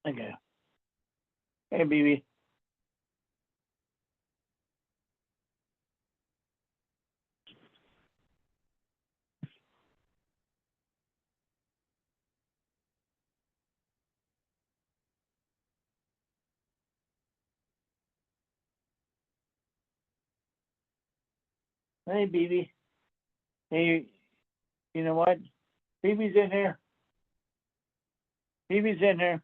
Okay. Hey, BB. Hey, BB. Hey, you know what? BB's in here. BB's in here.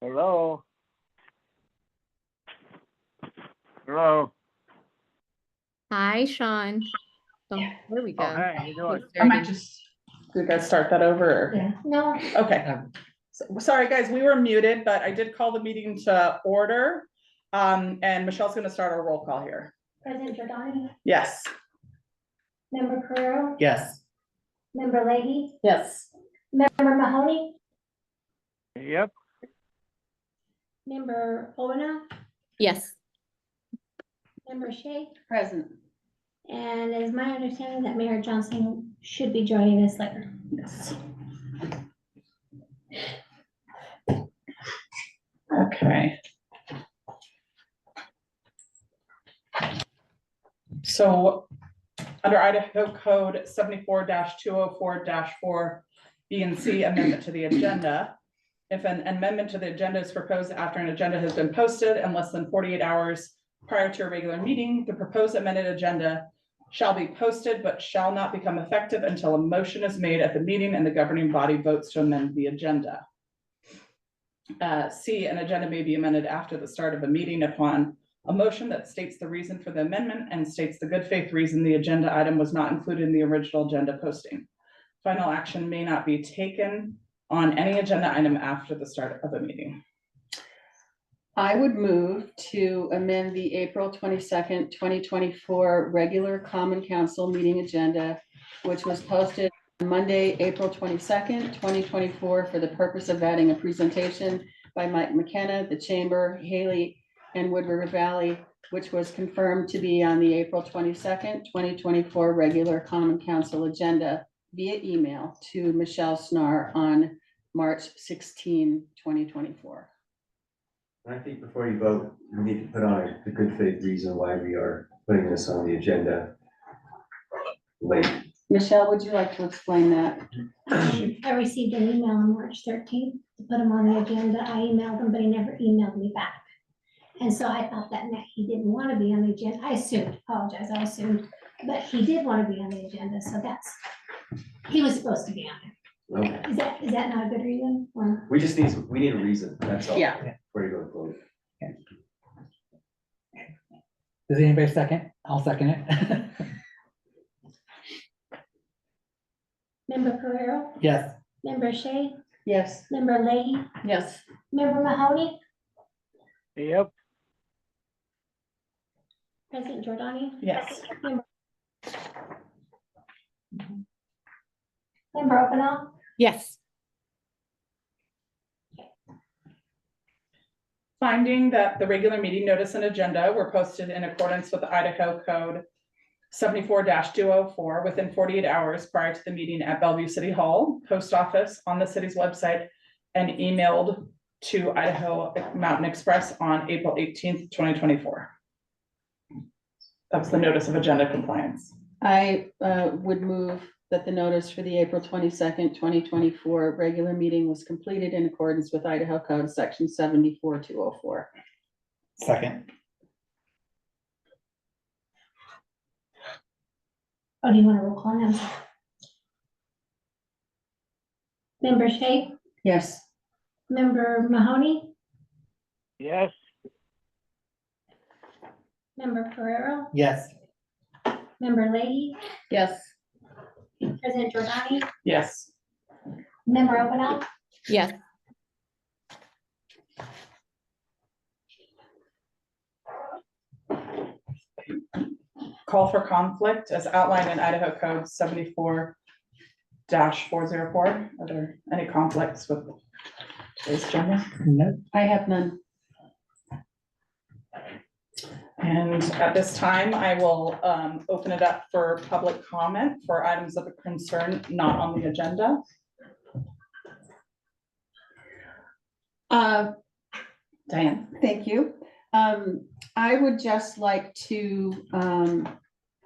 Hello. Hello. Hi, Sean. Oh, there we go. Oh, hey, how you doing? I might just, do you guys start that over? Or? Yeah, no. Okay. Sorry, guys, we were muted, but I did call the meeting to order. And Michelle's gonna start our roll call here. President Giordani, Yes. Member Carrero, Yes. Member Leahy, Yes. Member Mahoney, Yep. Member Ovina, Yes. Member Shea, Present. and it is my understanding that Mayor Johnson should be joining us later. Yes. Okay. So under Idaho Code 74-204-4 B and C amendment to the agenda. If an amendment to the agenda is proposed after an agenda has been posted in less than 48 hours prior to a regular meeting, the proposed amended agenda shall be posted but shall not become effective until a motion is made at the meeting and the governing body votes to amend the agenda. C, an agenda may be amended after the start of a meeting upon a motion that states the reason for the amendment and states the good faith reason the agenda item was not included in the original agenda posting. Final action may not be taken on any agenda item after the start of a meeting. I would move to amend the April 22nd, 2024 regular common council meeting agenda, which was posted on Monday, April 22nd, 2024, for the purpose of adding a presentation by Mike McKenna, the Chamber, Haley, and Wood River Valley, which was confirmed to be on the April 22nd, 2024 regular common council agenda via email to Michelle Snar on March 16, 2024. I think before you vote, we need to put on the good faith reason why we are putting this on the agenda late. Michelle, would you like to explain that? I received an email on March 13th to put him on the agenda. I emailed him, but he never emailed me back. And so I thought that meant he didn't want to be on the agenda. I assumed, apologize, I assumed, but he did want to be on the agenda, so he was supposed to be on there. Okay, Is that not a good reason? Or? we need a reason, that's all. Yeah. Before you go to vote. Does anybody second? I'll second it. Member Carrero, Yes. Member Shea, Yes. Member Leahy, Yes. Member Mahoney, Yep. President Giordani, Yes. Member Ovina, Yes. Finding that the regular meeting notice and agenda were posted in accordance with the Idaho Code 74-204 within 48 hours prior to the meeting at Bellevue City Hall, post office, on the city's website, and emailed to Idaho Mountain Express on April 18th, 2024. That's the notice of agenda compliance. I would move that the notice for the April 22nd, 2024 regular meeting was completed in accordance with Idaho Code section 74-204. Second. oh, do you want to roll call now? Member Shea, Yes. Member Mahoney, Yes. Member Carrero, Yes. Member Leahy, Yes. President Giordani, Yes. Member Omenauer, Yes. Call for conflict as outlined in Idaho Code 74-404. Are there any conflicts with this agenda? No, I have none. And at this time, I will open it up for public comment for items of concern not on the agenda. Diane. Thank you. I would just like to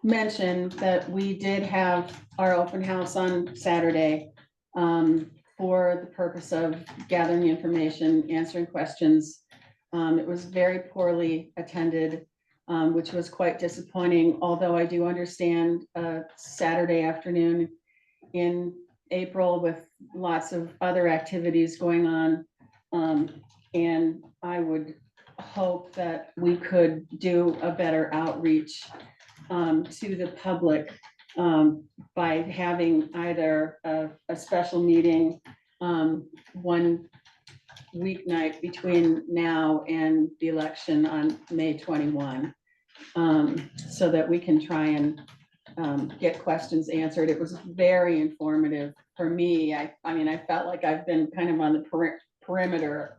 mention that we did have our open house on Saturday for the purpose of gathering information, answering questions. It was very poorly attended, which was quite disappointing, although I do understand Saturday afternoon in April with lots of other activities going on. And I would hope that we could do a better outreach to the public by having either a special meeting one weeknight between now and the election on May 21, so that we can try and get questions answered. It was very informative for me. I mean, I felt like I've been kind of on the perimeter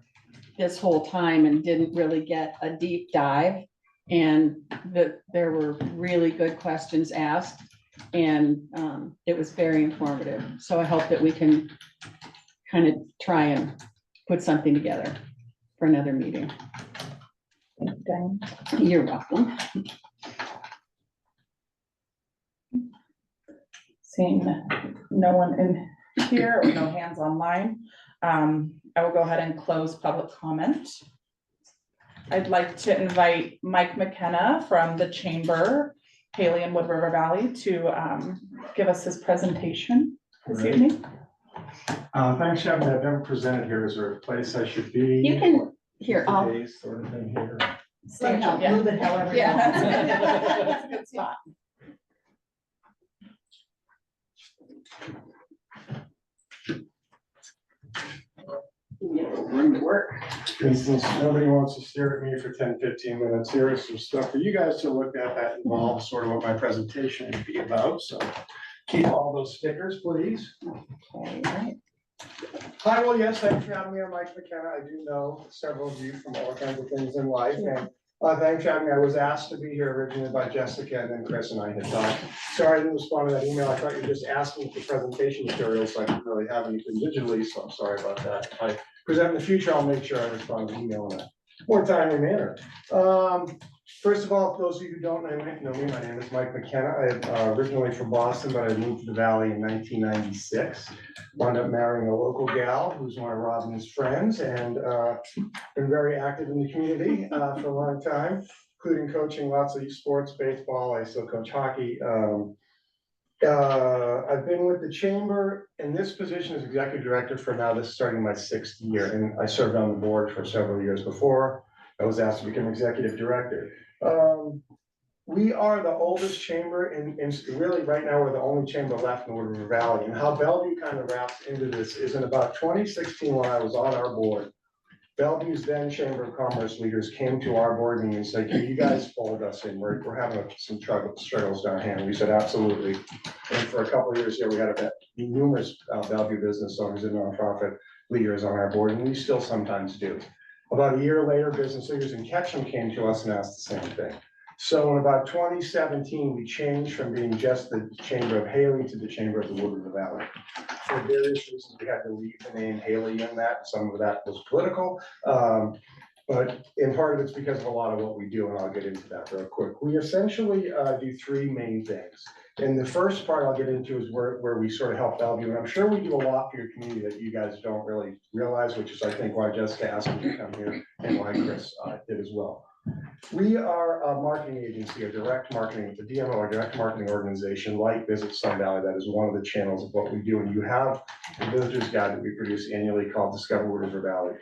this whole time and didn't really get a deep dive. And that there were really good questions asked, and it was very informative. So I hope that we can kind of try and put something together for another meeting. You're welcome. Seeing no one in here or no hands online, I will go ahead and close public comment. I'd like to invite Mike McKenna from the Chamber, Haley and Wood River Valley, to give us his presentation this Great. evening. Thanks, Shannon. I've never presented here. Is there a place I should be? You can, here, I'll, Days sort of thing here. Stand up, move it however you Yeah, want. that's a good spot. Room to work. And since nobody wants to stare at me for 10, 15 minutes, here is some stuff for you guys to look at that involves sort of what my presentation would be about. So keep all those stickers, please. Hi, well, yes, thanks for having me. I'm Mike McKenna. I do know several of you from all kinds of things in life. And thanks for having me. I was asked to be here originally by Jessica, and then Chris and I had talked. Sorry I didn't respond to that email. I thought you were just asking for presentation materials, so I didn't really have anything digitally, so I'm sorry about that. If I present in the future, I'll make sure I respond to email in a more timely manner. First of all, for those of you who don't know me, my name is Mike McKenna. I'm originally from Boston, but I moved to the Valley in 1996. Wound up marrying a local gal who's one of Robin's friends, and been very active in the community for a long time, including coaching lots of sports, baseball. I still coach hockey. I've been with the Chamber in this position as executive director for now, this is starting my 6th year, and I served on the board for several years before I was asked to become executive director. We are the oldest chamber and really right now we're the only chamber left in the Wood River Valley. And how Bellevue kind of wraps into this is in about 2016, when I was on our board, Bellevue's then Chamber of Commerce leaders came to our board meeting and said, can you guys fold us in? We're having some struggles down here. And we said, absolutely. And for a couple of years here, we had numerous Bellevue business owners and nonprofit leaders on our board, and we still sometimes do. About a year later, business leaders in Ketchum came to us and asked the same thing. So in about 2017, we changed from being just the Chamber of Haley to the Chamber of the Wood River Valley. For various reasons, we had to leave the name Haley in that. Some of that was political, but in part of it's because of a lot of what we do, and I'll get into that real quick. We essentially do 3 main things. And the first part I'll get into is where we sort of help Bellevue, and I'm sure we do a lot for your community that you guys don't really realize, which is I think why Jessica asked me to come here and why Chris did as well. We are a marketing agency, a direct marketing, the DMO, a direct marketing organization like Visit Sun Valley. That is one of the channels of what we do. And you have the visitor's guide that we produce annually called Discover Wood River Valley.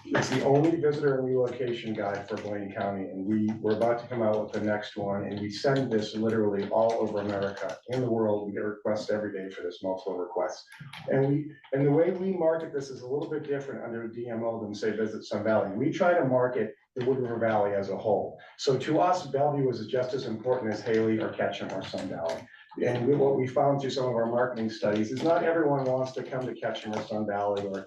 It's the only visitor and relocation guide for Blaine County, and we're about to come out with the next one, and we send this literally all over America and the world. We get requests every day for this, multiple requests. And the way we market this is a little bit different under DMO than say Visit Sun Valley. We try to market the Wood River Valley as a whole. So to us, Bellevue is just as important as Haley or Ketchum or Sun Valley. And what we found through some of our marketing studies is not everyone wants to come to Ketchum or Sun Valley or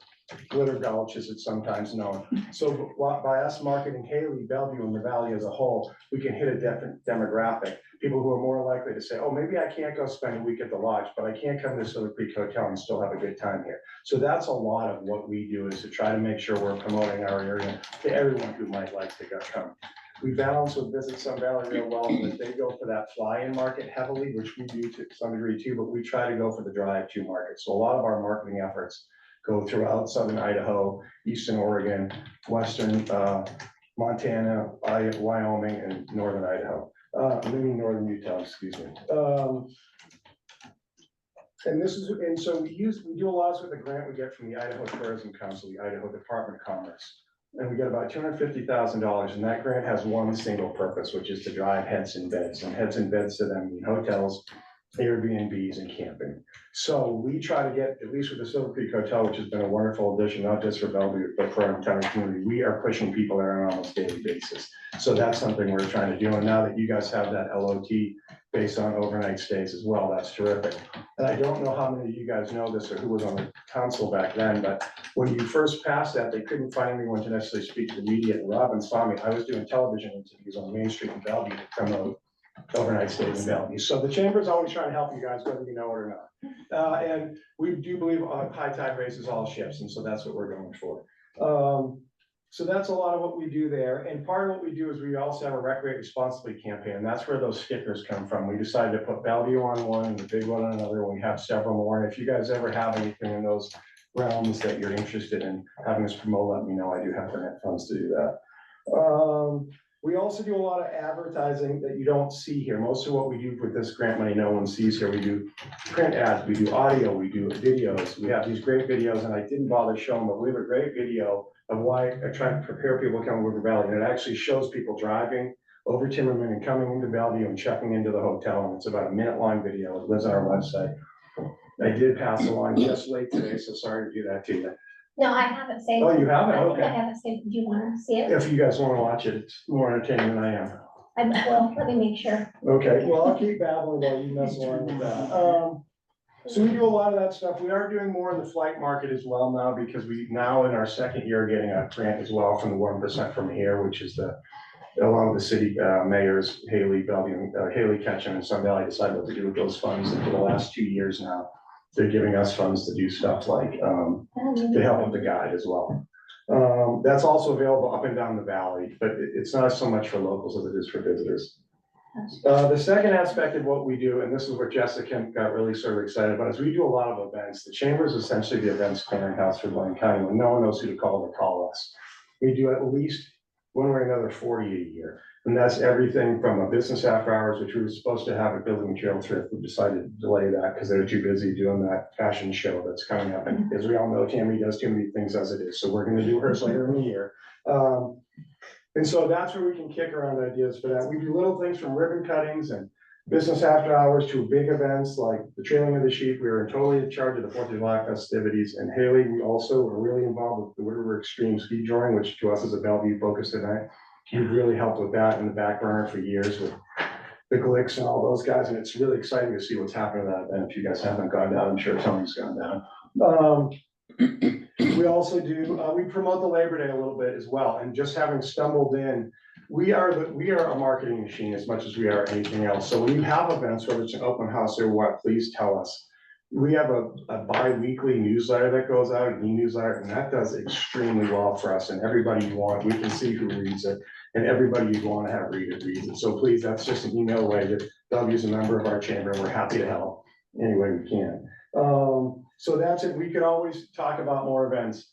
Glitter Gulch, as it's sometimes known. So by us marketing Haley, Bellevue, and the valley as a whole, we can hit a different demographic. People who are more likely to say, oh, maybe I can't go spend a week at the lodge, but I can't come to Silver Creek Hotel and still have a good time here. So that's a lot of what we do, is to try to make sure we're promoting our area to everyone who might like to come. We balance with Visit Sun Valley real well, but they go for that fly-in market heavily, which we do to some degree too, but we try to go for the drive-to market. So a lot of our marketing efforts go throughout southern Idaho, eastern Oregon, western Montana, Wyoming, and northern Idaho. Northern Utah, excuse me. And so we do a lot with the grant we get from the Idaho Tourism Council, the Idaho Department of Commerce. And we get about $250,000, and that grant has one single purpose, which is to drive heads and beds. And heads and beds to them mean hotels, Airbnbs, and camping. So we try to get, at least with the Silver Creek Hotel, which has been a wonderful addition, not just for Bellevue, but for our entire community, we are pushing people there on almost daily basis. So that's something we're trying to do. And now that you guys have that LOT based on overnight stays as well, that's terrific. And I don't know how many of you guys know this or who was on the council back then, but when you first passed that, they couldn't find anyone to necessarily speak to the media. And Robin saw me. I was doing television interviews on Main Street in Bellevue to promote overnight stays in Bellevue. So the chamber is always trying to help you guys, whether you know it or not. And we do believe high tide raises all ships, and so that's what we're going for. So that's a lot of what we do there. And part of what we do is we also have a Recreate Responsibly campaign. And that's where those stickers come from. We decided to put Bellevue on one and the big one on another. We have several more. And if you guys ever have anything in those realms that you're interested in having us promote, let me know. I do have grant funds to do that. We also do a lot of advertising that you don't see here. Most of what we do with this grant money, no one sees here. We do print ads, we do audio, we do videos. We have these great videos, and I didn't bother showing, but we have a great video of why I try to prepare people to come to River Valley. And it actually shows people driving over Timmerman and coming into Bellevue and checking into the hotel. And it's about a minute-long video. It lives on our website. I did pass along just late today, so sorry to do that to you. No, I haven't saved. Oh, you haven't? I think I Okay. haven't saved. Do you want to see it? If you guys want to watch it, it's more entertaining than I am. Well, let me make sure. Okay, well, I'll keep babbling while you mess along with that. So we do a lot of that stuff. We are doing more in the flight market as well now, because we now in our second year getting a grant as well from the 1% from here, which is along with the city mayors, Haley, Bellevue, Haley, Ketchum, and Sun Valley decided what to do with those funds. And for the last 2 years now, they're giving us funds to do stuff like to help with the guide as well. That's also available up and down the valley, but it's not so much for locals as it is for visitors. The second aspect of what we do, and this is where Jessica got really sort of excited about, is we do a lot of events. The chamber is essentially the events clearinghouse for Blaine County. When no one knows who to call, they call us. We do at least one or another 40 a year. And that's everything from a business after hours, which we were supposed to have a building material thrift. We decided to delay that because they were too busy doing that fashion show that's coming up. And as we all know, Tammy does too many things as it is. So we're going to do hers later in the year. And so that's where we can kick around ideas for that. We do little things from ribbon cuttings and business after hours to big events like the trailing of the sheep. We were totally in charge of the 4th of July festivities. And Haley, we also were really involved with the Wood River Extreme Ski Joring, which to us is a Bellevue focused event. We've really helped with that in the back burner for years with the Glicks and all those guys. And it's really exciting to see what's happening to that event. If you guys haven't gone down, I'm sure Tony's gone down. We also do, we promote the Labor Day a little bit as well. And just having stumbled in, we are a marketing machine as much as we are anything else. So when you have events, whether it's an open house or what, please tell us. We have a bi-weekly newsletter that goes out, an e-newsletter, and that does extremely well for us. And everybody you want, we can see who reads it, and everybody you want to have read it reads it. So please, that's just an email away that Bellevue is a member of our chamber, and we're happy to help any way we can. So that's it. We could always talk about more events.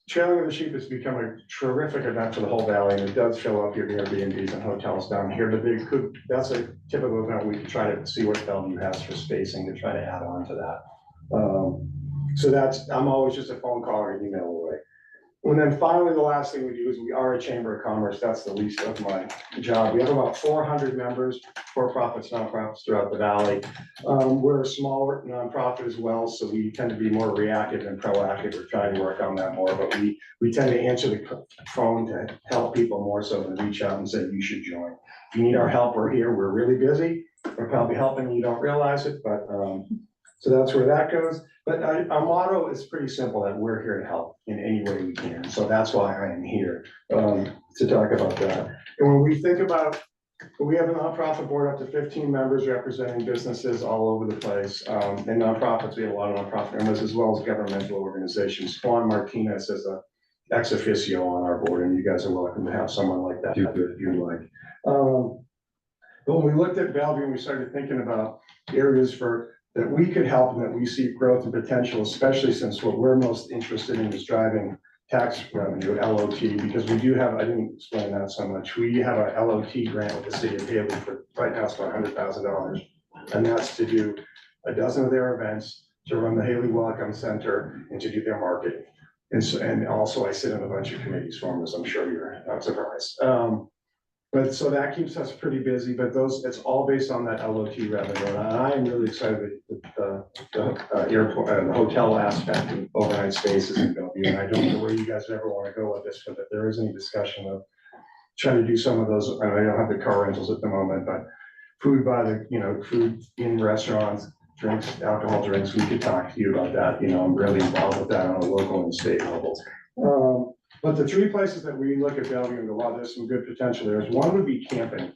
Trailing of the Sheep has become a terrific event for the whole valley, and it does fill up your Airbnbs and hotels down here, but they could, that's a typical event. We could try to see what Bellevue has for spacing to try to add on to that. So that's, I'm always just a phone call or an email away. And then finally, the last thing we do is we are a chamber of commerce. That's the least of my job. We have about 400 members, for-profits, nonprofits throughout the valley. We're a smaller nonprofit as well, so we tend to be more reactive than proactive. We're trying to work on that more, but we tend to answer the phone to help people more so than reach out and say, you should join. If you need our help, we're here. We're really busy. We're probably helping you, don't realize it, but so that's where that goes. But our motto is pretty simple, that we're here to help in any way we can. So that's why I am here to talk about that. And when we think about, we have a nonprofit board up to 15 members representing businesses all over the place. And nonprofits, we have a lot of nonprofit members as well as governmental organizations. Juan Martinez is a ex officio on our board, and you guys are welcome to have someone like that if you'd like. But when we looked at Bellevue and we started thinking about areas that we could help and that we see growth and potential, especially since what we're most interested in is driving tax revenue, LOT, because we do have, I didn't explain that so much. We have a LOT grant with the city of Bellevue for, right now it's for $100,000. And that's to do a dozen of their events, to run the Haley Welcome Center, and to do their marketing. And so, and also I sit on a bunch of committees for them, as I'm sure you're not surprised. But so that keeps us pretty busy, but it's all based on that LOT revenue. And I am really excited that the airport, the hotel aspect of overnight spaces in Bellevue. And I don't know where you guys ever want to go with this, but if there is any discussion of trying to do some of those, and I don't have the car rentals at the moment, but food by the, food in restaurants, drinks, alcohol drinks, we could talk to you about that. I'm really involved with that on a local and state level. But the three places that we look at Bellevue and go, wow, there's some good potential there. One would be camping.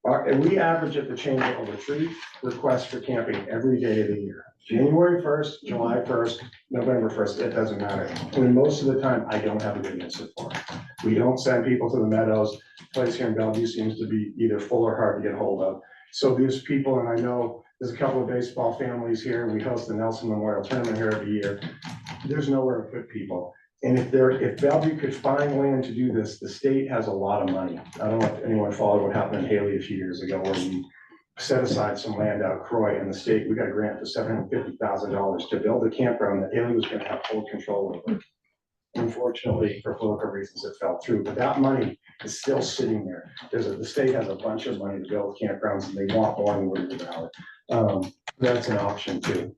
And we average at the chamber over 3 requests for camping every day of the year. January 1st, July 1st, November 1st, it doesn't matter. And most of the time, I don't have a good answer for it. We don't send people to the meadows. The place here in Bellevue seems to be either full or hard to get hold of. So there's people, and I know there's a couple of baseball families here, and we host the Nelson Memorial Tournament here every year. There's nowhere to put people. And if Bellevue could find land to do this, the state has a lot of money. I don't know if anyone followed what happened in Haley a few years ago, where we set aside some land out Croy, and the state, we got a grant for $750,000 to build a campground that Haley was gonna have full control over. Unfortunately, for political reasons, it fell through, but that money is still sitting there. The state has a bunch of money to build campgrounds, and they want more than we're about it. That's an option too.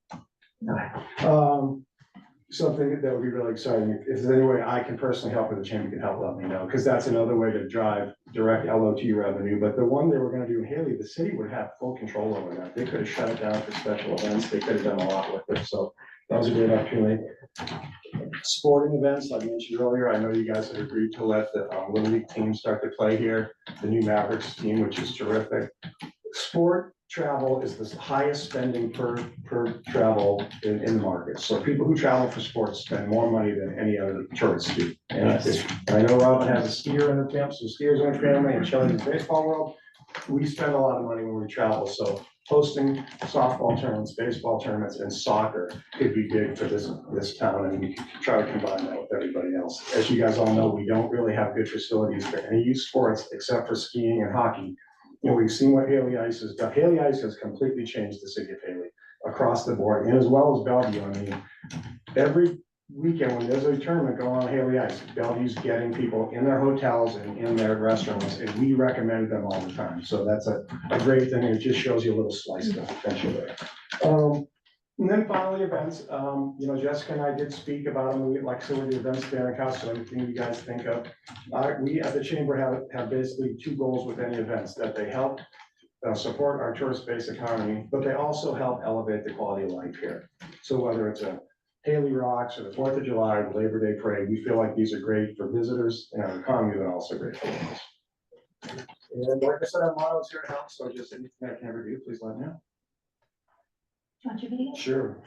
Something that would be really exciting. If there's any way I can personally help, or the chamber can help, let me know, because that's another way to drive direct LOT revenue. But the one they were going to do in Haley, the city would have full control over that. They could have shut it down for special events. They could have done a lot with it. So that was a great opportunity. Sporting events, like I mentioned earlier, I know you guys have agreed to let the Little League team start to play here, the new Mavericks team, which is terrific. Sport travel is the highest spending per travel in the market. So people who travel for sports spend more money than any other tourists do. And I know Robin has a skier in her family, some skiers in her family, and Shelley in the baseball world. We spend a lot of money when we travel. So hosting softball tournaments, baseball tournaments, and soccer could be big for this town, and we could try to combine that with everybody else. As you guys all know, we don't really have good facilities for any youth sports except for skiing and hockey. We've seen what Haley Ice has done. Haley Ice has completely changed the city of Haley across the board, and as well as Bellevue. I mean, every weekend when there's a tournament going on Haley Ice, Bellevue's getting people in their hotels and in their restaurants, and we recommend them all the time. So that's a great thing, and it just shows you a little slice of the potential there. And then finally, events. Jessica and I did speak about them. Like some of the events there in Casa, anything you guys think of. We at the chamber have basically 2 goals with any events: that they help support our tourist-based economy, but they also help elevate the quality of life here. So whether it's a Haley Rocks or the 4th of July, or the Labor Day Parade, we feel like these are great for visitors and our economy, but also great for us. And like I said, our motto is here to help. So just anything I can ever do, please let me know. Want your video? Sure.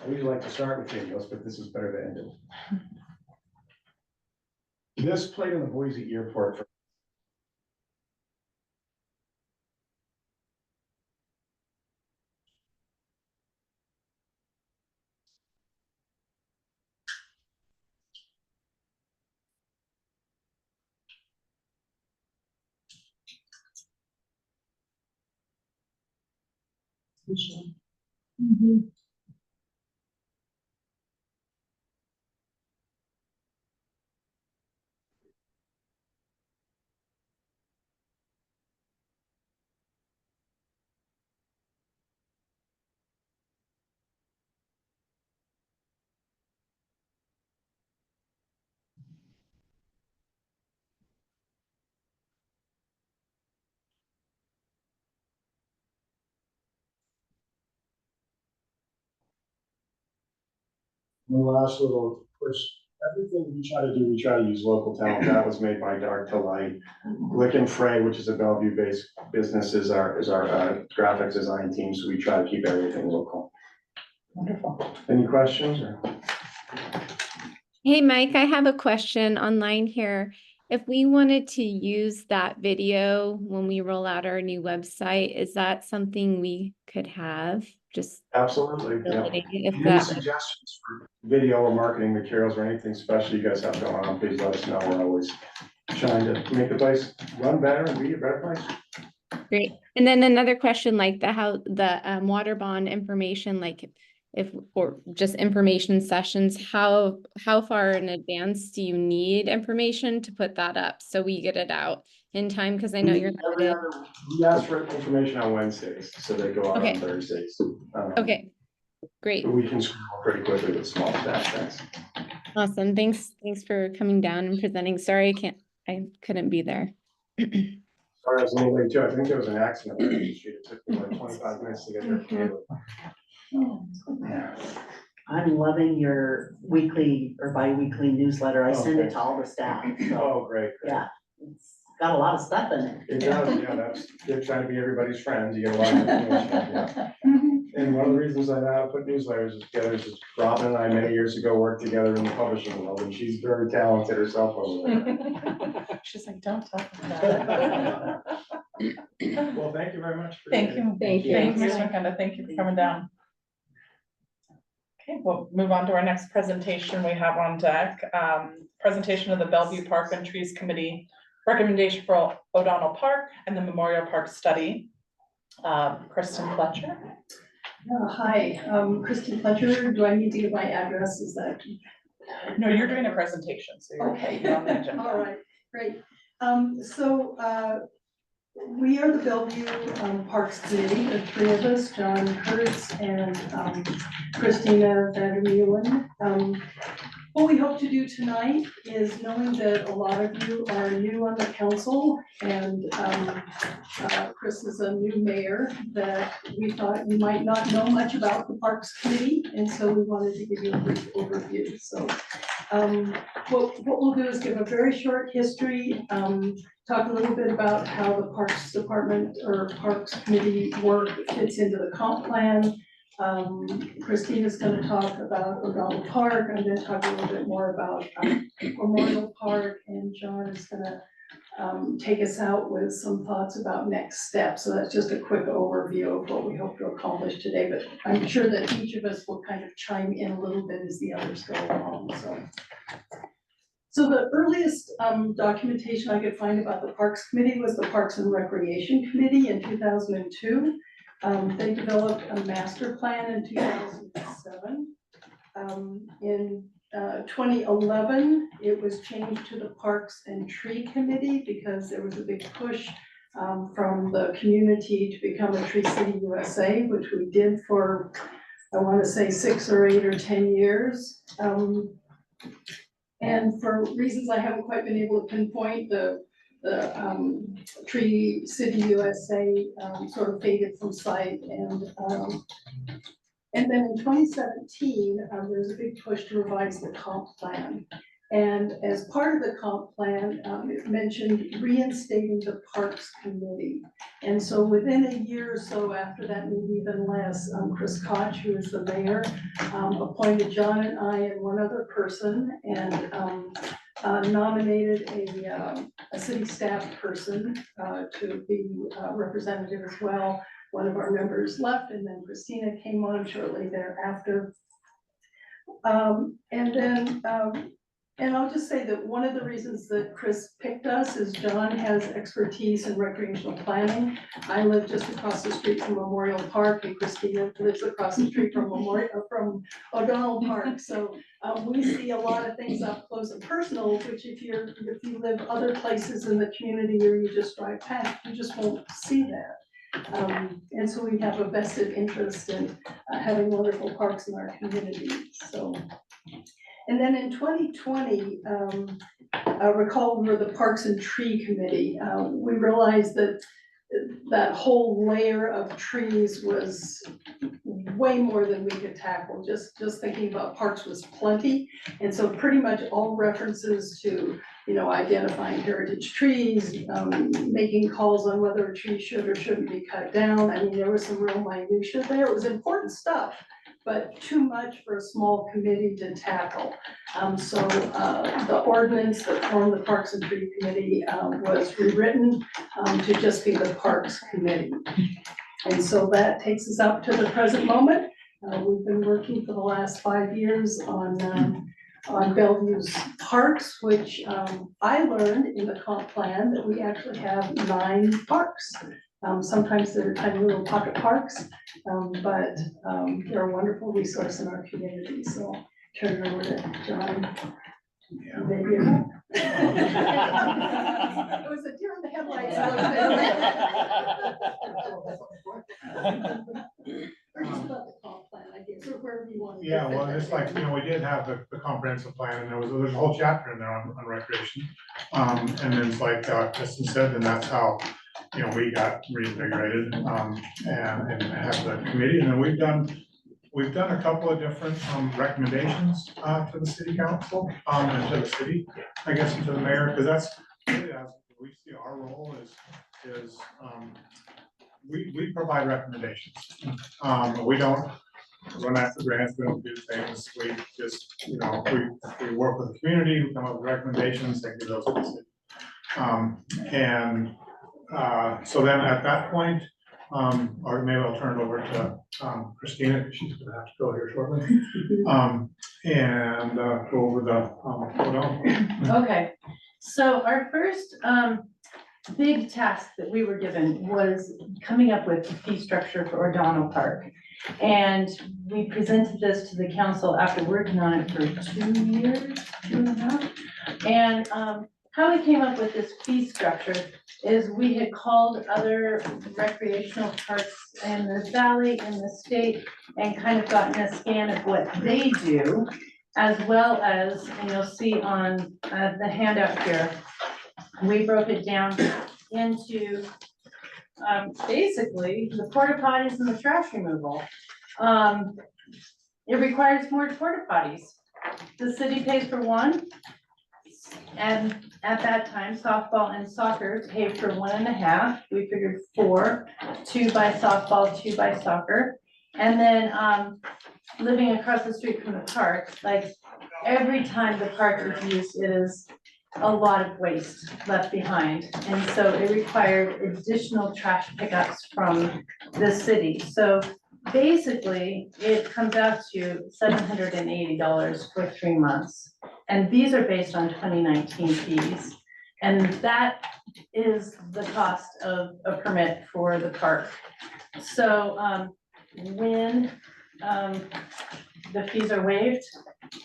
I usually like to start with videos, but this is better to end it. This played in the Boise airport for Mhm. The last little push, everything we try to do, we try to use local talent. That was made by Dark to Light. Lick and Frey, which is a Bellevue-based business, is our graphics design team, so we try to keep everything local. Wonderful. Any questions or? Hey, Mike, I have a question online here. If we wanted to use that video when we roll out our new website, is that something we could have? Just Absolutely, yeah. ability, if Any that, suggestions for video or marketing materials or anything special you guys have going on, please let us know. We're always trying to make the place run better and be a better place. great. And then another question, like the water bond information, like if, or just information sessions, how far in advance do you need information to put that up so we get it out in time? Because I know you're limited. We ask for information on Wednesdays, so they go out Okay. on Thursdays. Okay, great. But we can scroll pretty quickly with small stats. Awesome. Thanks for coming down and presenting. Sorry, I couldn't be there. Sorry, I was a little late too. I think there was an accident on the street. It took me like 25 minutes to get there. I'm loving your weekly or bi-weekly newsletter. I send it to all the staff. So, Oh, great. yeah, it's got a lot of stuff in it. It does, yeah, that's, you're trying to be everybody's friend, you get a lot of information, yeah. And one of the reasons I know how to put newsletters together is just Robin and I many years ago worked together in the publishing world, and she's very talented herself over there. She's like, don't talk about it. Well, thank you very much. Thank you. Thank you. Thank you, Mr. McKenna. Thank you for coming down. Okay, we'll move on to our next presentation we have on deck. Presentation of the Bellevue Park and Trees Committee recommendation for O'Donnell Park and the Memorial Park study. Kristen Fletcher. Hi, Kristen Fletcher. Do I need to give my address? Is that? No, you're doing a presentation, so you're Okay. you're on the agenda. All right, great. We are the Bellevue Parks Committee, the three of us, John Kurtz and Christina Vandermeulen. What we hope to do tonight is, knowing that a lot of you are new on the council and Chris is a new mayor, that we thought you might not know much about the Parks Committee, and so we wanted to give you a brief overview. So what we'll do is give a very short history, talk a little bit about how the Parks Department or Parks Committee work fits into the comp plan. Christina's gonna talk about O'Donnell Park. I'm gonna talk a little bit more about Memorial Park, and John is gonna take us out with some thoughts about next steps. So that's just a quick overview of what we hope to accomplish today, but I'm sure that each of us will kind of chime in a little bit as the others go along, So the earliest documentation I could find about the Parks Committee was the Parks and Recreation Committee in 2002. They developed a master plan in 2007. In 2011, it was changed to the Parks and Tree Committee because there was a big push from the community to become a Tree City USA, which we did for, I want to say 6 or 8 or 10 years. And for reasons I haven't quite been able to pinpoint, the Tree City USA sort of faded from sight, and then in 2017, there was a big push to revise the comp plan. And as part of the comp plan, it mentioned reinstating the Parks Committee. And so within a year or so after that, maybe even less, Chris Koch, who is the mayor, appointed John and I and one other person, and nominated a city staff person to be representative as well. One of our members left, and then Christina came on shortly thereafter. And then And I'll just say that one of the reasons that Chris picked us is John has expertise in recreational planning. I live just across the street from Memorial Park, and Christina lives across the street from from O'Donnell Park. So we see a lot of things up close and personal, which if you live other places in the community or you just drive past, you just won't see that. And so we have a vested interest in having wonderful parks in our community, so. And then in 2020, I recall we were the Parks and Tree Committee. We realized that that whole layer of trees was way more than we could tackle. Just thinking about parks was plenty. And so pretty much all references to, identifying heritage trees, making calls on whether a tree should or shouldn't be cut down. I mean, there was some real minutia there. It was important stuff, but too much for a small committee to tackle. So the ordinance that formed the Parks and Tree Committee was rewritten to just be the Parks Committee. And so that takes us up to the present moment. We've been working for the last 5 years on Bellevue's parks, which I learned in the comp plan that we actually have 9 parks. Sometimes they're tiny little pocket parks, but they're a wonderful resource in our community. So turn it over to John. Yeah. Maybe it was a deer in the headlights. Or just about the comp plan, I guess, or wherever you want to. Yeah, well, it's like, we did have the comprehensive plan, and there's a whole chapter in there on recreation. And then it's like Kristen said, and that's how, we got reinvigorated, and have the committee, and then we've done a couple of different recommendations to the city council, and to the city, I guess, and to the mayor, because that's really, as we see our role is we provide recommendations. We don't run after grants, we don't do things, we just, we work with the community, we come up with recommendations, and give those to the city. So then at that point, or maybe I'll turn it over to Christina, because she's gonna have to go here shortly. And go over the, Okay, so our first big task that we were given was coming up with a fee structure for O'Donnell Park. And we presented this to the council after working on it for 2 years, 2.5. And how we came up with this fee structure is we had called other recreational parks in the valley, in the state, and kind of gotten a scan of what they do, as well as, and you'll see on the handout here, we broke it down into basically the porta potties and the trash removal. It requires more porta potties. The city pays for 1. And at that time, softball and soccer paid for 1.5. We figured 4, 2 by softball, 2 by soccer. And then living across the street from the park, like every time the park is used, it is a lot of waste left behind. And so it required additional trash pickups from the city. So basically, it comes out to $780 for 3 months. And these are based on 2019 fees. And that is the cost of a permit for the park. So when the fees are waived,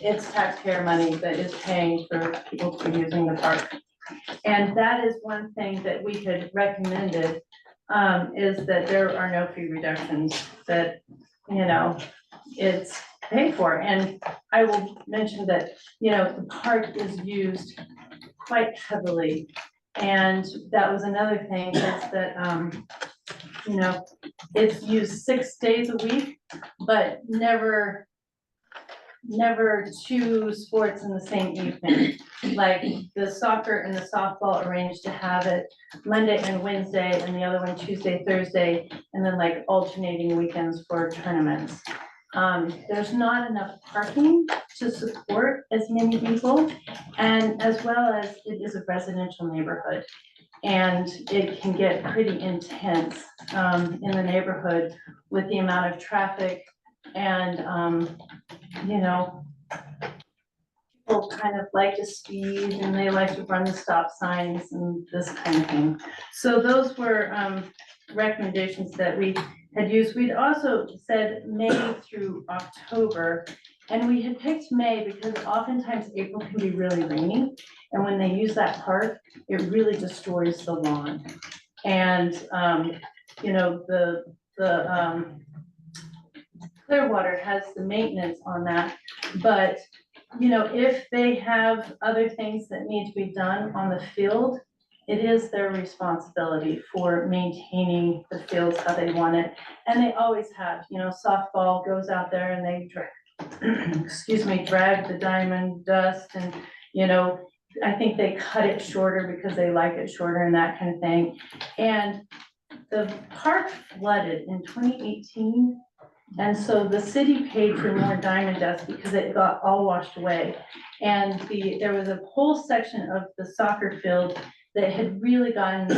it's taxpayer money that is paying for people to be using the park. And that is one thing that we had recommended, is that there are no fee reductions, that, it's paid for. And I will mention that, the park is used quite heavily. And that was another thing, is that, it's used 6 days a week, but never 2 sports in the same evening. Like the soccer and the softball arranged to have it Monday and Wednesday, and the other one Tuesday, Thursday, and then like alternating weekends for tournaments. There's not enough parking to support as many people, and as well as it is a residential neighborhood. And it can get pretty intense in the neighborhood with the amount of traffic and, people kind of like to speed and they like to run the stop signs and this kind of thing. So those were recommendations that we had used. We'd also said May through October, and we had picked May because oftentimes April can be really rainy. And when they use that park, it really destroys the lawn. And, you know, the Clearwater has the maintenance on that, but you know, if they have other things that need to be done on the field, it is their responsibility for maintaining the fields how they want it. And they always have, you know, softball goes out there and they drag the diamond dust and, you know, I think they cut it shorter because they like it shorter and that kind of thing. And the park flooded in 2018. And so the city paid for more diamond dust because it got all washed away. And there was a whole section of the soccer field that had really gotten,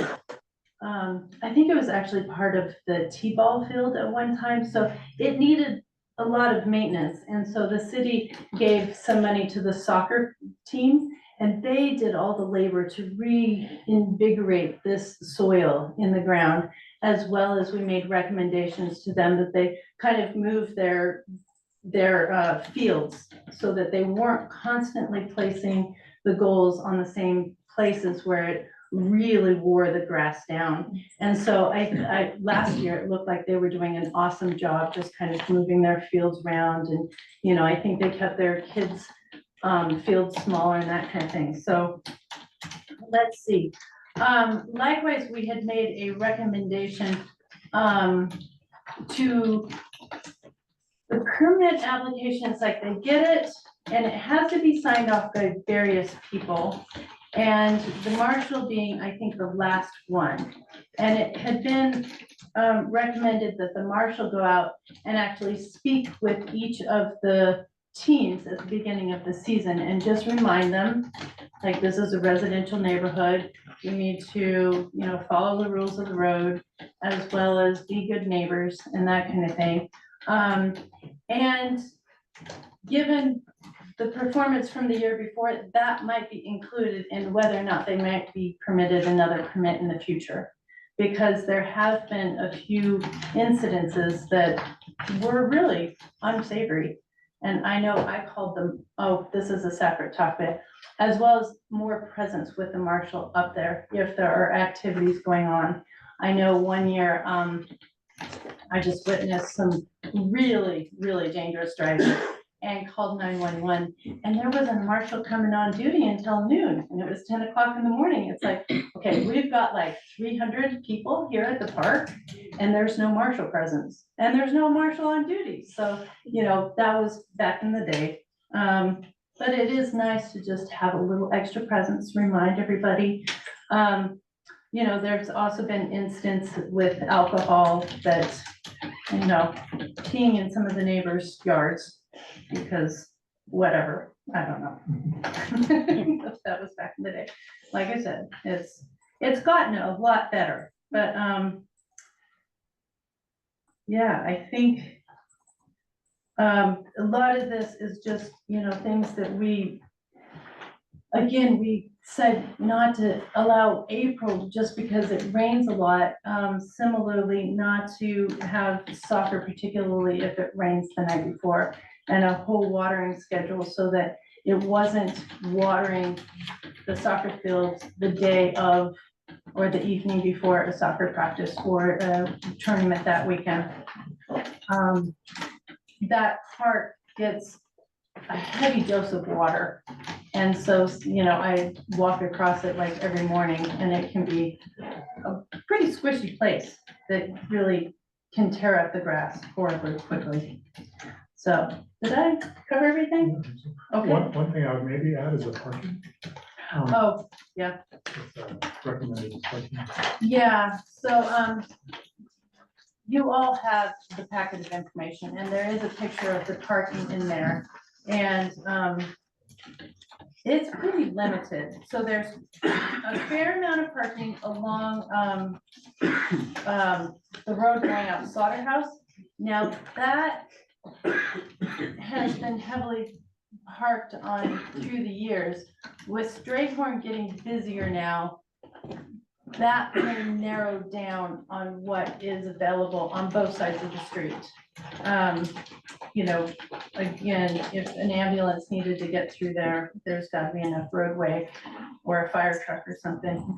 I think it was actually part of the T-ball field at one time. So it needed a lot of maintenance. And so the city gave some money to the soccer team and they did all the labor to reinvigorate this soil in the ground, as well as we made recommendations to them that they kind of move their fields so that they weren't constantly placing the goals on the same places where it really wore the grass down. And so I last year, it looked like they were doing an awesome job, just kind of moving their fields around. And, you know, I think they kept their kids' fields smaller and that kind of thing. So let's see. Likewise, we had made a recommendation to the permit applications, like they get it and it has to be signed off by various people. And the marshal being, I think, the last one. And it had been recommended that the marshal go out and actually speak with each of the teams at the beginning of the season and just remind them, like, this is a residential neighborhood. You need to, you know, follow the rules of the road, as well as be good neighbors and that kind of thing. And given the performance from the year before, that might be included in whether or not they might be permitted another permit in the future. Because there have been a few incidences that were really unsavory. And I know I called them, oh, this is a separate topic, as well as more presence with the marshal up there if there are activities going on. I know one year, I just witnessed some really, really dangerous driving and called 911. And there wasn't a marshal coming on duty until noon, and it was 10 o'clock in the morning. It's like, okay, we've got like 300 people here at the park and there's no marshal presence and there's no marshal on duty. So, you know, that was back in the day. But it is nice to just have a little extra presence, remind everybody. You know, there's also been instances with alcohol that, you know, peeing in some of the neighbors' yards because whatever, I don't know. That was back in the day. Like I said, it's gotten a lot better, but yeah, I think a lot of this is just, you know, things that we said not to allow April just because it rains a lot. Similarly, not to have soccer, particularly if it rains the night before, and a whole watering schedule so that it wasn't watering the soccer fields the day of or the evening before a soccer practice or a tournament that weekend. That park gets a heavy dose of water. And so, you know, I walk across it like every morning and it can be a pretty squishy place that really can tear up the grass horribly quickly. So, did I cover everything? Okay. One thing I would maybe add is a parking. Oh, yeah. Recommended parking. Yeah, so, you all have the packet of information and there is a picture of the parking in there. And, it's pretty limited. So there's a fair amount of parking along, the road going out Slaughterhouse. Now that has been heavily parked on through the years. With Strayhorn getting busier now, that may narrow down on what is available on both sides of the street. You know, again, if an ambulance needed to get through there, there's gotta be enough roadway or a fire truck or something.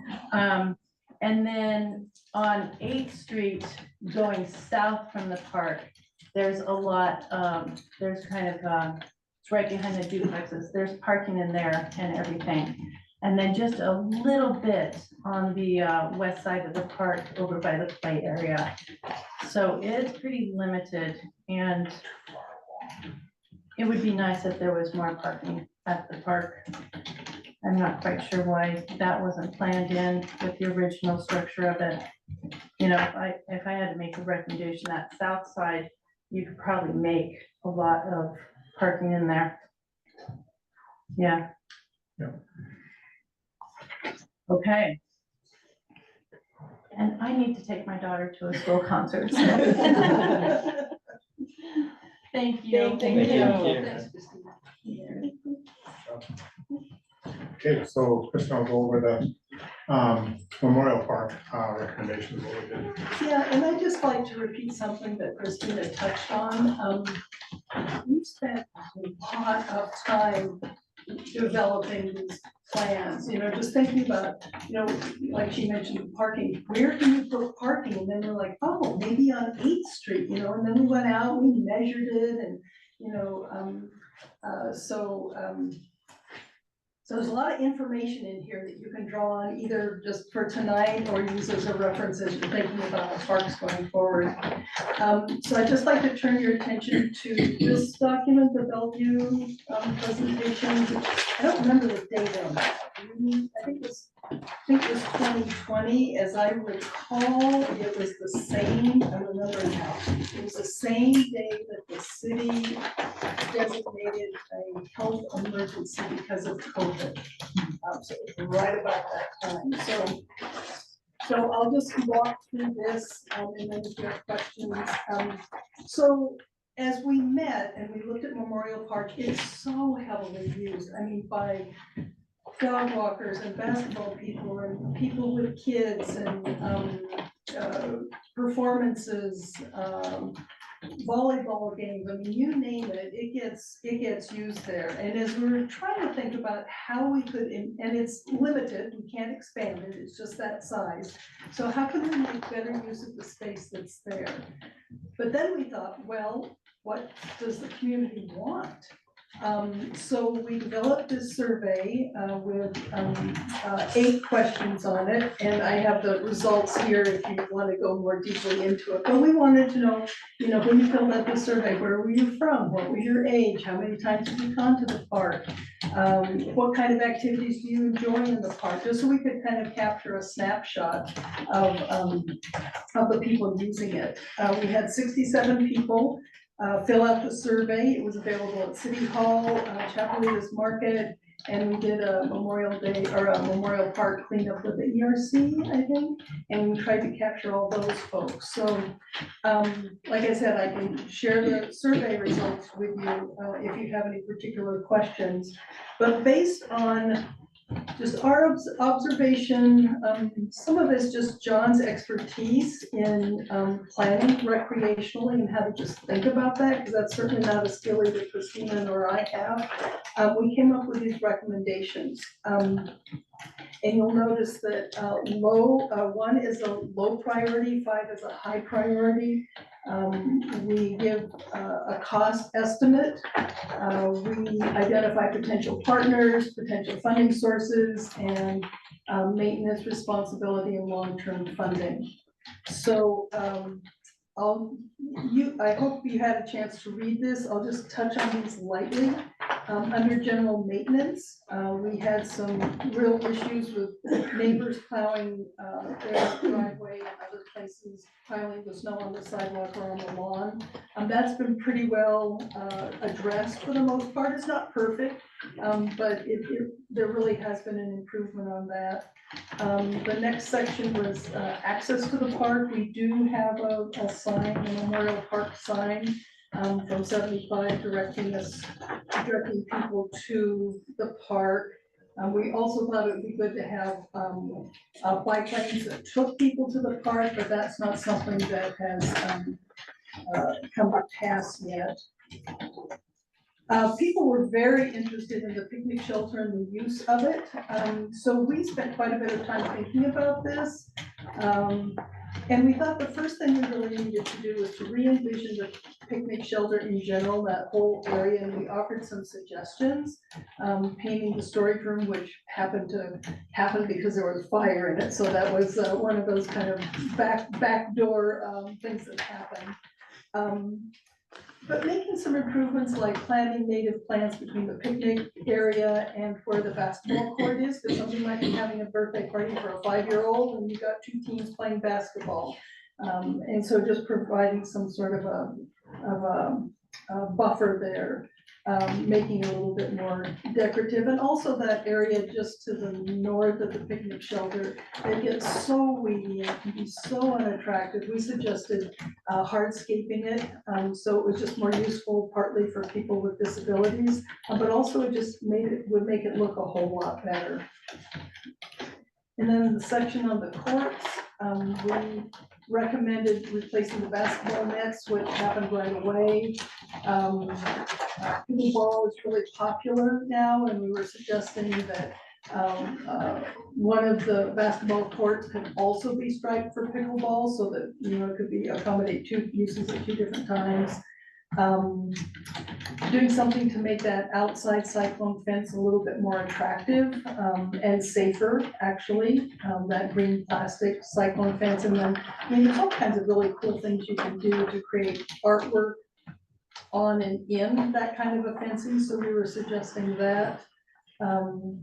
And then on 8th Street, going south from the park, there's a lot, there's kind of, it's right behind the duplexes. There's parking in there and everything. And then just a little bit on the west side of the park over by the play area. So it's pretty limited, and it would be nice if there was more parking at the park. I'm not quite sure why that wasn't planned in with the original structure of it. You know, if I had to make a recommendation, that south side, you could probably make a lot of parking in there. Yeah. Yeah. Okay. And I need to take my daughter to a school concert. So. Thank you. Thank you. Thank you. Okay, so Kristen will go over the Memorial Park recommendations, what we did. Yeah, and I'd just like to repeat something that Christina touched on. We've spent a lot of time developing these plans, you know, just thinking about, you know, like she mentioned, parking, where can you put parking? And then we're like, oh, maybe on 8th Street, you know, and then we went out, we measured it, and, you know, so there's a lot of information in here that you can draw on, either just for tonight or use as a reference as you're thinking about the parks going forward. So I'd just like to turn your attention to this document, the Bellevue presentation. I don't remember the date on that. I think it was 2020. As I recall, it was the same, I remember now, it was the same day that the city designated a health emergency because of COVID. So it was right about that time. So I'll just walk through this and then if you have questions. So as we met and we looked at Memorial Park, it's so heavily used. I mean, by dog walkers and basketball people and people with kids and performances, volleyball games, I mean, you name it, it gets used there. And as we were trying to think about how we could, and it's limited, we can't expand it, it's just that size. So how can we make better use of the space that's there? But then we thought, well, what does the community want? So we developed this survey with 8 questions on it, and I have the results here if you want to go more deeply into it. But we wanted to know, you know, when you filled out the survey, where were you from? What was your age? How many times have you gone to the park? What kind of activities do you enjoy in the park? Just so we could kind of capture a snapshot of the people using it. We had 67 people fill out the survey. It was available at City Hall, Chapelita's Market, and we did a Memorial Day or a Memorial Park cleanup with the ERC, I think, and we tried to capture all those folks. So, like I said, I can share the survey results with you if you have any particular questions. But based on just our observation, some of it's just John's expertise in planning recreationally and how to just think about that, because that's certainly not a skill either Christina nor I have. We came up with these recommendations. And you'll notice that 1 is a low priority, 5 is a high priority. We give a cost estimate. We identify potential partners, potential funding sources, and maintenance responsibility and long-term funding. So I hope you had a chance to read this. I'll just touch on these lightly. Under general maintenance, we had some real issues with neighbors plowing their driveway and other places, piling the snow on the sidewalk or on the lawn. That's been pretty well addressed for the most part. It's not perfect, but there really has been an improvement on that. The next section was access to the park. We do have a sign, a Memorial Park sign. from 75 directing people to the park. We also thought it would be good to have bike lanes that took people to the park, but that's not something that has come to pass yet. People were very interested in the picnic shelter and the use of it. So we spent quite a bit of time thinking about this. And we thought the first thing we really needed to do was to re-envision the picnic shelter in general, that whole area, and we offered some suggestions. Painting the storage room, which happened to happen because there was fire in it, so that was one of those kind of backdoor things that happened. But making some improvements like planting native plants between the picnic area and where the basketball court is, because somebody might be having a birthday party for a 5-year-old and you got 2 teams playing basketball. And so just providing some sort of a buffer there, making it a little bit more decorative. And also that area just to the north of the picnic shelter, it gets so weedy and can be so unattractive. We suggested hardscaping it, so it was just more useful partly for people with disabilities, but also it just would make it look a whole lot better. And then the section on the courts, we recommended replacing the basketball nets, which happened right away. Pickleball is really popular now, and we were suggesting that one of the basketball courts could also be striped for pickleball, so that, you know, it could be accommodate 2 uses at 2 different times. Doing something to make that outside cyclone fence a little bit more attractive and safer, actually, that green plastic cyclone fence. And then, I mean, there's all kinds of really cool things you can do to create artwork on and in that kind of a fencing, so we were suggesting that. And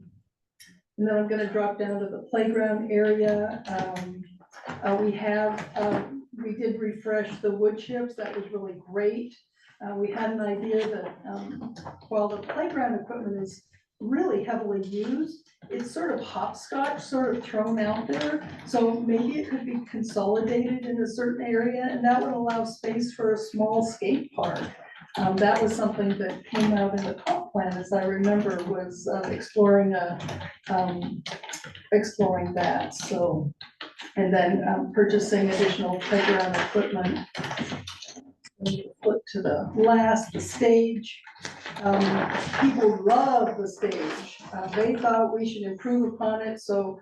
then I'm gonna drop down to the playground area. We did refresh the wood chips, that was really great. We had an idea that while the playground equipment is really heavily used, it's sort of hopscotch, sort of thrown out there. So maybe it could be consolidated in a certain area, and that would allow space for a small skate park. That was something that came out in the comp plan, as I remember, was exploring that. So, and then purchasing additional playground equipment. Flip to the last, the stage. People love the stage. They thought we should improve upon it, so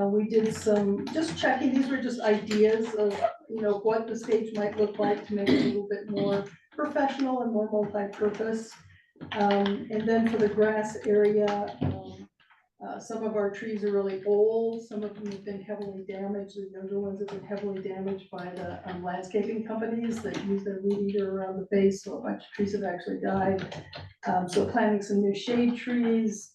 we did some just checking. These were just ideas of, you know, what the stage might look like to make it a little bit more professional and more multi-purpose. And then for the grass area, some of our trees are really old. Some of them have been heavily damaged. The younger ones have been heavily damaged by the landscaping companies that use their weed eater around the base. So a bunch of trees have actually died. So planting some new shade trees.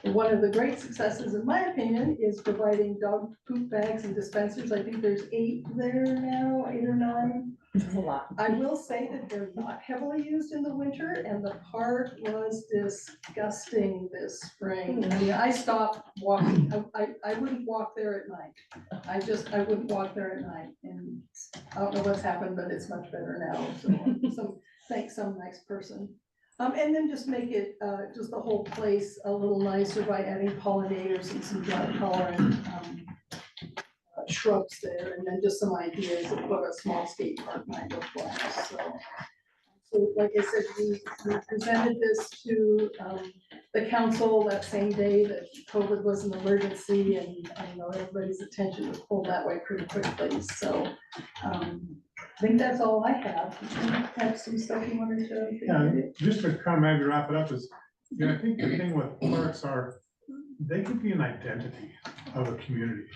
One of the great successes, in my opinion, is providing dog poop bags and dispensers. I think there's 8 there now, 8 or 9. It's a lot. I will say that they're not heavily used in the winter, and the park was disgusting this spring. I mean, I stopped walking. I wouldn't walk there at night. I wouldn't walk there at night, and I don't know what's happened, but it's much better now. So thanks some nice person. And then just make it, just the whole place a little nicer by adding pollinators and some dark color and shrubs there, and then just some ideas of what a small skate park might look like. So like I said, we presented this to the council that same day that COVID was an emergency, and you know, everybody's attention was pulled that way pretty quickly. So I think that's all I have. You have some stuff you wanted to? Yeah, just to kind of maybe wrap it up is, you know, I think the thing with parks are, they could be an identity of a community.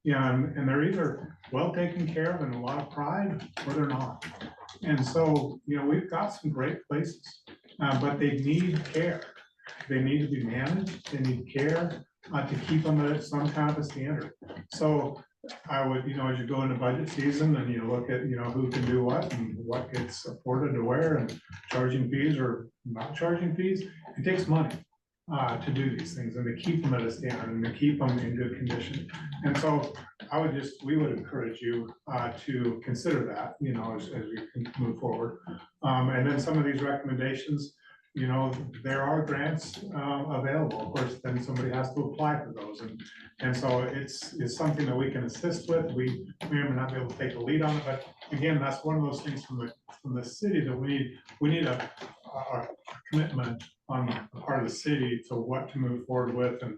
Yeah, and they're either well taken care of and a lot of pride, or they're not. And so, you know, we've got some great places, but they need care. They need to be managed, they need care to keep them at some kind of a standard. So I would, you know, as you go into budget season and you look at, you know, who can do what and what gets afforded to where, and charging fees or not charging fees, it takes money. to do these things and to keep them at a standard and to keep them in good condition. And so we would encourage you to consider that, you know, as we can move forward. And then some of these recommendations, you know, there are grants available. Of course, then somebody has to apply for those. And so it's something that we can assist with. We may or may not be able to take the lead on it, but again, that's one of those things from the city that we need a commitment on the part of the city to what to move forward with and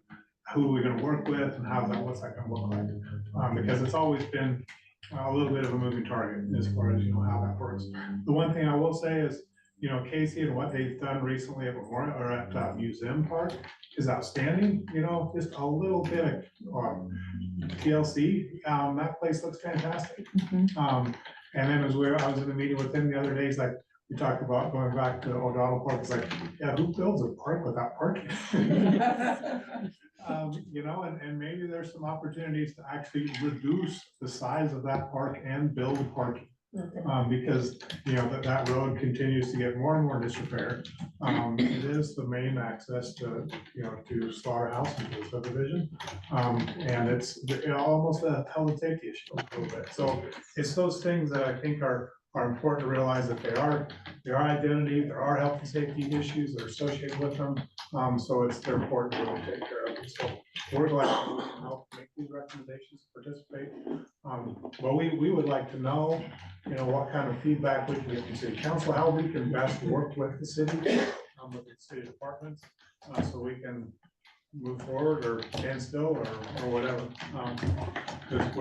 who we're gonna work with and what's that gonna look like. Because it's always been a little bit of a moving target as far as, you know, how that works. The one thing I will say is, you know, Casey and what they've done recently at Memorial or at Museum Park is outstanding, you know, just a little bit of TLC, that place looks fantastic. And then I was in a meeting with him the other day, he's like, we talked about going back to O'Donnell Park, it's like, yeah, who builds a park without parking? You know, and maybe there's some opportunities to actually reduce the size of that park and build parking. Because, you know, that road continues to get more and more disrepair. It is the main access to, you know, to Slaughterhouse and to the subdivision. And it's almost a health and safety issue a little bit. So it's those things that I think are important to realize that there are identity, there are health and safety issues that are associated with them. So they're important to really take care of. So we're glad that we can help make these recommendations, participate. But we would like to know, you know, what kind of feedback we can get from city council, how we can best work with the city, with the city departments, so we can move forward or stand still or whatever. Because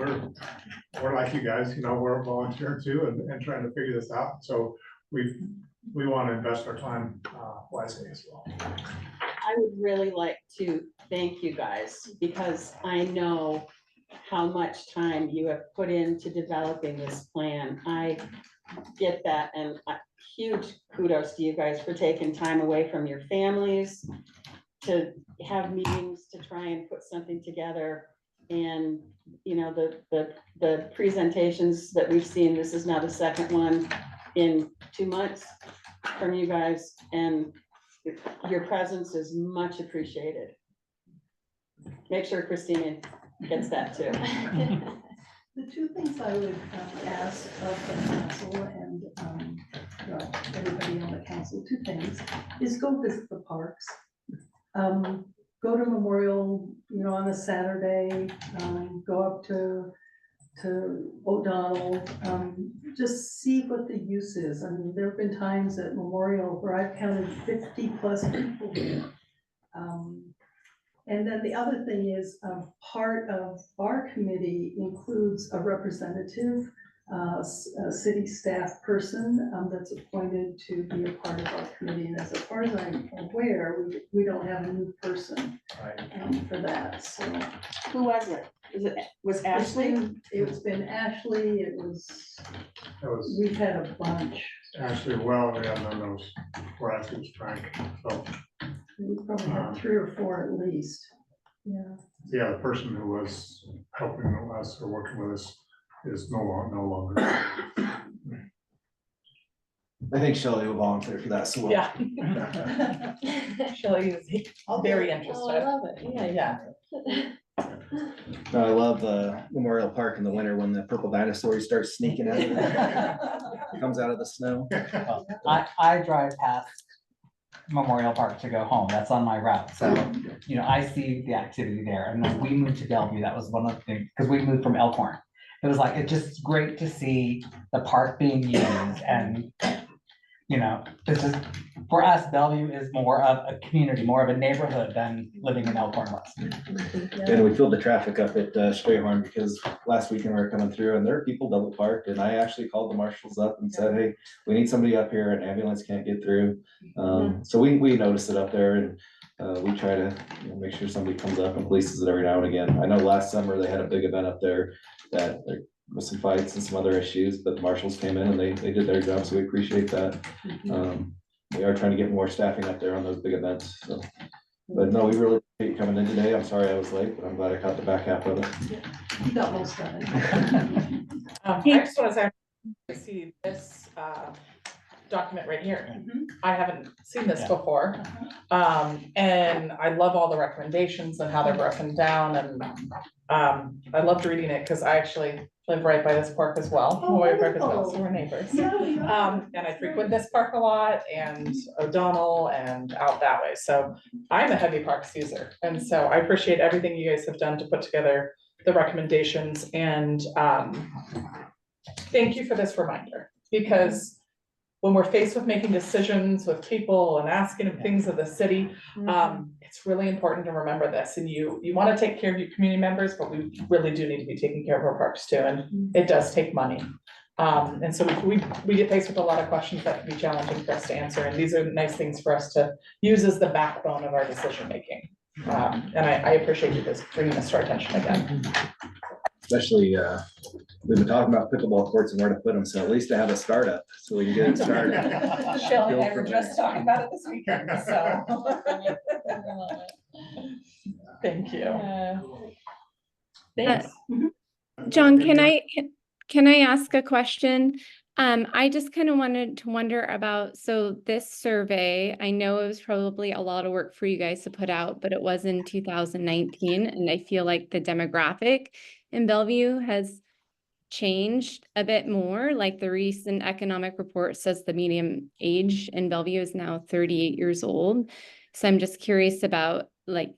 we're like you guys, you know, we're a volunteer too and trying to figure this out. So we want to invest our time wisely as well. I would really like to thank you guys because I know how much time you have put into developing this plan. I get that, and huge kudos to you guys for taking time away from your families to have meetings to try and put something together. And, you know, the presentations that we've seen, this is now the second one in 2 months from you guys, and your presence is much appreciated. Make sure Christina gets that too. The two things I would ask of the council and well, everybody on the council, two things, is go visit the parks. Go to Memorial, you know, on a Saturday, go up to O'Donnell, just see what the use is. I mean, there have been times at Memorial where I've counted 50+ people there. And then the other thing is, part of our committee includes a representative, a city staff person that's appointed to be a part of our committee. And as far as I'm aware, we don't have a new person for that, so. Who was it? Was Ashley? It's been Ashley, we've had a bunch. Ashley, well, we have none of those where Ashley was trying, so. We probably had 3 or 4 at least, yeah. Yeah, the person who was helping us or working with us is no longer. I think Shelley will volunteer for that, so. Yeah. Shelley is very interested. Oh, I love it, yeah. No, I love Memorial Park in the winter when the purple dinosaurs start sneaking out of there. Comes out of the snow. I drive past Memorial Park to go home. That's on my route. So, you know, I see the activity there. And when we moved to Bellevue, that was one of the things, because we moved from Elkhorn. It was like, it's just great to see the park being used. And, you know, this is, for us, Bellevue is more of a community, more of a neighborhood than living in Elkhorn was. And we filled the traffic up at Strayhorn because last weekend we were coming through and there are people double parked, and I actually called the marshals up and said, hey, we need somebody up here, an ambulance can't get through. So we noticed it up there, and we try to, you know, make sure somebody comes up and polices it every now and again. I know last summer they had a big event up there that there was some fights and some other issues, but the marshals came in and they did their job, so we appreciate that. We are trying to get more staffing up there on those big events, so. But no, we really appreciate you coming in today. I'm sorry I was late, but I'm glad I caught the back half of it. You got most of it. I just want to say, I see this document right here. Mhm. I haven't seen this Yeah. before. And I love all the recommendations and how they're broken down, and I loved reading it, because I actually live right by this park as well, Oh, Moy Park as well, so wonderful. we're neighbors. Yeah, we are. And I frequent this park a lot, and O'Donnell and out that way, so I'm a heavy parks user, and so I appreciate everything you guys have done to put together the recommendations, and thank you for this reminder, because when we're faced with making decisions with people and asking of things of the city, it's really important to remember this, and you want to take care of your community members, but we really do need to be taking care of our parks too, and it does take money. And so we get faced with a lot of questions that can be challenging for us to answer, and these are nice things for us to use as the backbone of our decision making. And I appreciate you guys bringing this to our attention again. Especially, we've been talking about pickleball courts and where to put them, so at least to have a startup, so we can get it started. Shelley and I were just talking about it this weekend, so. Thank you. Thanks. John, can I ask a question? I just kind of wanted to wonder about, so this survey, I know it was probably a lot of work for you guys to put out, but it was in 2019, and I feel like the demographic in Bellevue has changed a bit more. Like the recent economic report says the median age in Bellevue is now 38 years old. So I'm just curious about, like,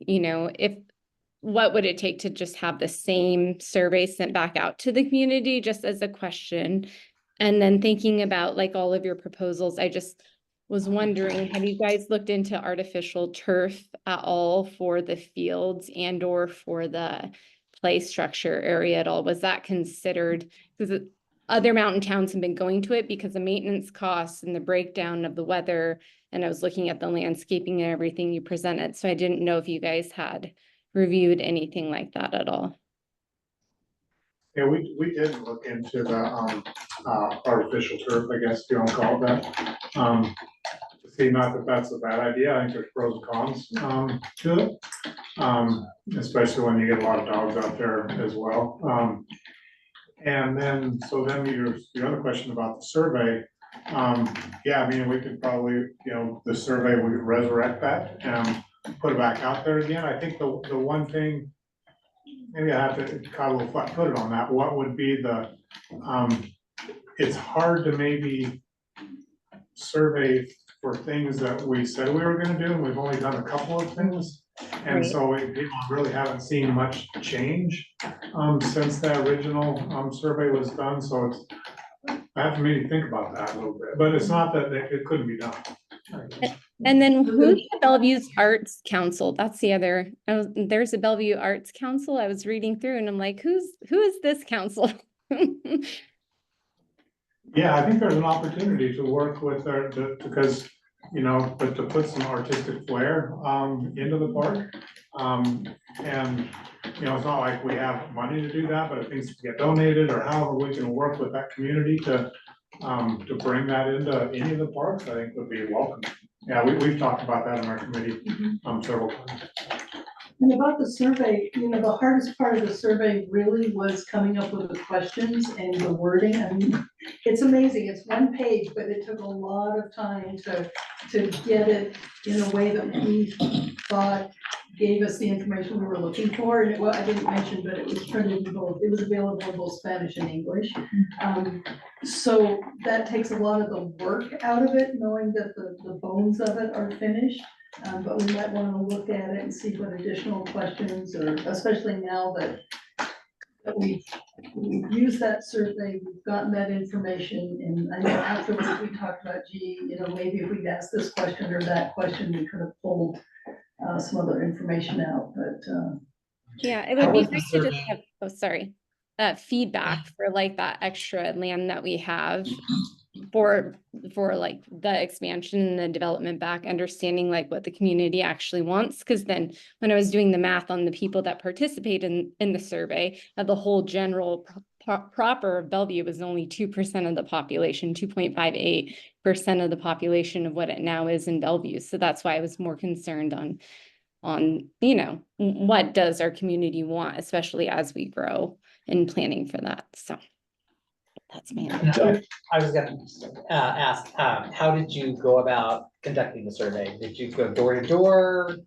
what would it take to just have the same survey sent back out to the community, just as a question? And then thinking about like all of your proposals, I just was wondering, have you guys looked into artificial turf at all for the fields and or for the play structure area at all? Was that considered? Because other mountain towns have been going to it because of maintenance costs and the breakdown of the weather. And I was looking at the landscaping and everything you presented. So I didn't know if you guys had reviewed anything like that at all. Yeah, we did look into the, artificial turf, I guess, if you want to call it that. To see, not that that's a bad idea, I think there's pros and cons, to it. Especially when you get a lot of dogs out there as well. And then, so then your other question about the survey, yeah, I mean, we could probably, the survey, we could resurrect that and put it back out there again. I think the one thing, maybe I have to caught a little flat-footed on that, what would be the, it's hard to maybe survey for things that we said we were gonna do, and we've only done a couple of things. And Right. so people really haven't seen much change, since that original, survey was done, so it's, I have to maybe think about that a little bit, but it's not that it couldn't be done. And then who's Bellevue's Arts Council? That's the other, there's a Bellevue Arts Council. I was reading through and I'm like, who is this council? Yeah, I think there's an opportunity to work with because, but to put some artistic flair, into the park. And, it's not like we have money to do that, but if things get donated or however we can work with that community to bring that into any of the parks, I think would be welcome. Yeah, we've talked about that in our committee, several times. And about the survey, the hardest part of the survey really was coming up with the questions and the wording. I mean, it's amazing. It's one page, but it took a lot of time to get it in a way that we thought gave us the information we were looking for. And I didn't mention, but it was printed in both. It was available in both Spanish and English. So that takes a lot of the work out of it, knowing that the bones of it are finished. But we might want to look at it and see what additional questions, or especially now that we've used that survey, we've gotten that information, and I know afterwards we talked about, maybe if we'd asked this question or that question, we could have pulled some other information out, but. Yeah, it would be great to just have, feedback for like that extra land that we have for like the expansion and the development back, understanding like what the community actually wants. Because then when I was doing the math on the people that participate in the survey, the whole general proper of Bellevue was only 2% of the population, 2.58% of the population of what it now is in Bellevue. So that's why I was more concerned on what does our community want, especially as we grow, and planning for that. So That's me. I was gonna ask, how did you go about conducting the survey? Did you go door to door,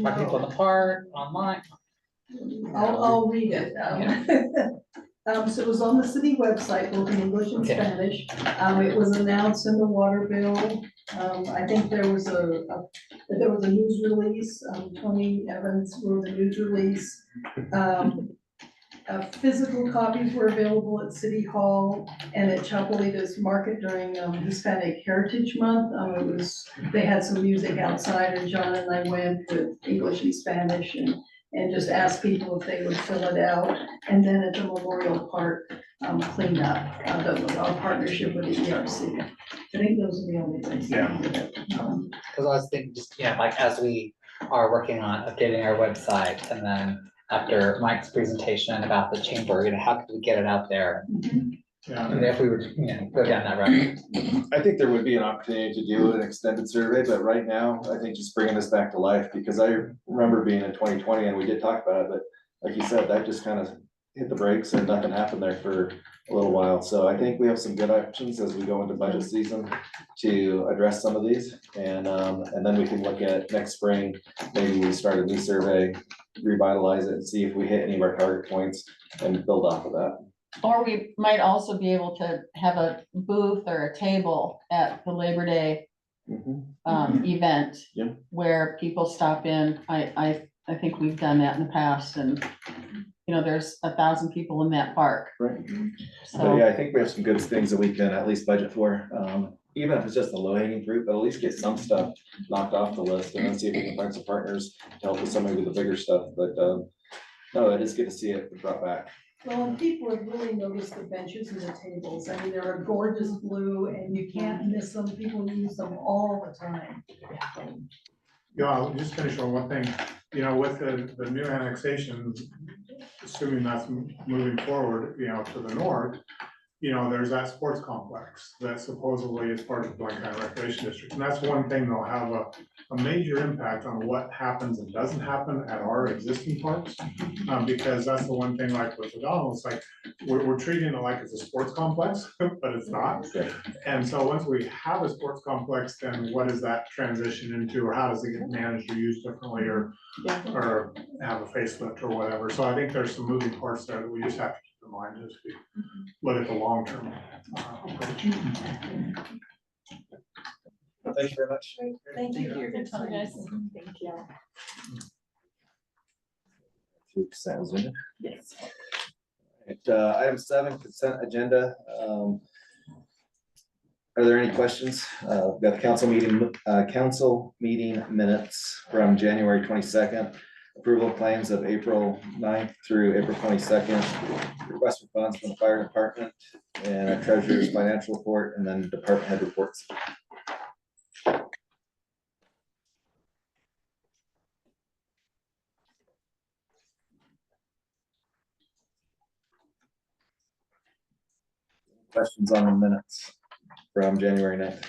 talk to people in the park, online? I'll read it. So it was on the city website, both in English and Okay. Spanish. It was announced in the water bill. I think there was a news release, Tony Evans wrote a news release. Physical copies were available at City Hall and at Chapelitas Market during Hispanic Heritage Month. They had some music outside and John and I went with English and Spanish and just asked people if they would fill it out. And then at the Memorial Park, cleaned up, our partnership with the ERC. I think those are the only things. Yeah. Cause I was thinking, just, like, as we are working on updating our website, and then after Mike's presentation about the chamber, how could we get it out there? Yeah. And if we were, go down that road. I think there would be an opportunity to do an extended survey, but right now, I think just bringing this back to life, because I remember being in 2020 and we did talk about it, but like you said, that just kind of hit the brakes and nothing happened there for a little while. So I think we have some good options as we go into budget season to address some of these. And then we can look at next spring, maybe we start a new survey, revitalize it and see if we hit any of our target points and build off of that. Or we might also be able to have a booth or a table at the Labor Day event. Yeah. Where people stop in. I think we've done that in the past, and there's 1,000 people in that park. Right. So But yeah, I think we have some good things that we can at least budget for, even if it's just a low hanging fruit, but at least get some stuff knocked off the list and then see if we can find some partners to help with some of the bigger stuff. But no, it is good to see it brought back. Well, and people have really noticed the benches and the tables. I mean, they're a gorgeous blue and you can't miss them. People use them all the time. Yeah, I'll just finish on one thing, with the new annexation, assuming that's moving forward, to the north, there's that sports complex that supposedly is part of the Blank County Recreation District. And that's one thing that'll have a major impact on what happens and doesn't happen at our existing parks. Because that's the one thing, like with Idaho, it's like, we're treating it like it's a sports complex, but it's not. And so once we have a sports complex, then what does that transition into, or how does it get managed or used differently, or have a facelift or whatever? So I think there's some moving parts there that we just have to keep in mind as we look at the long-term approach. Thank you very much. Thank you for your time. Thank you. Sounds good. Yes. Item 7, consent agenda. Are there any questions? We've got the council meeting minutes from January 22nd. Approval of claims of April 9th through April 22nd. Request for funds from the fire department and a treasurer's financial report, and then department head reports. Questions on the minutes from January 9th?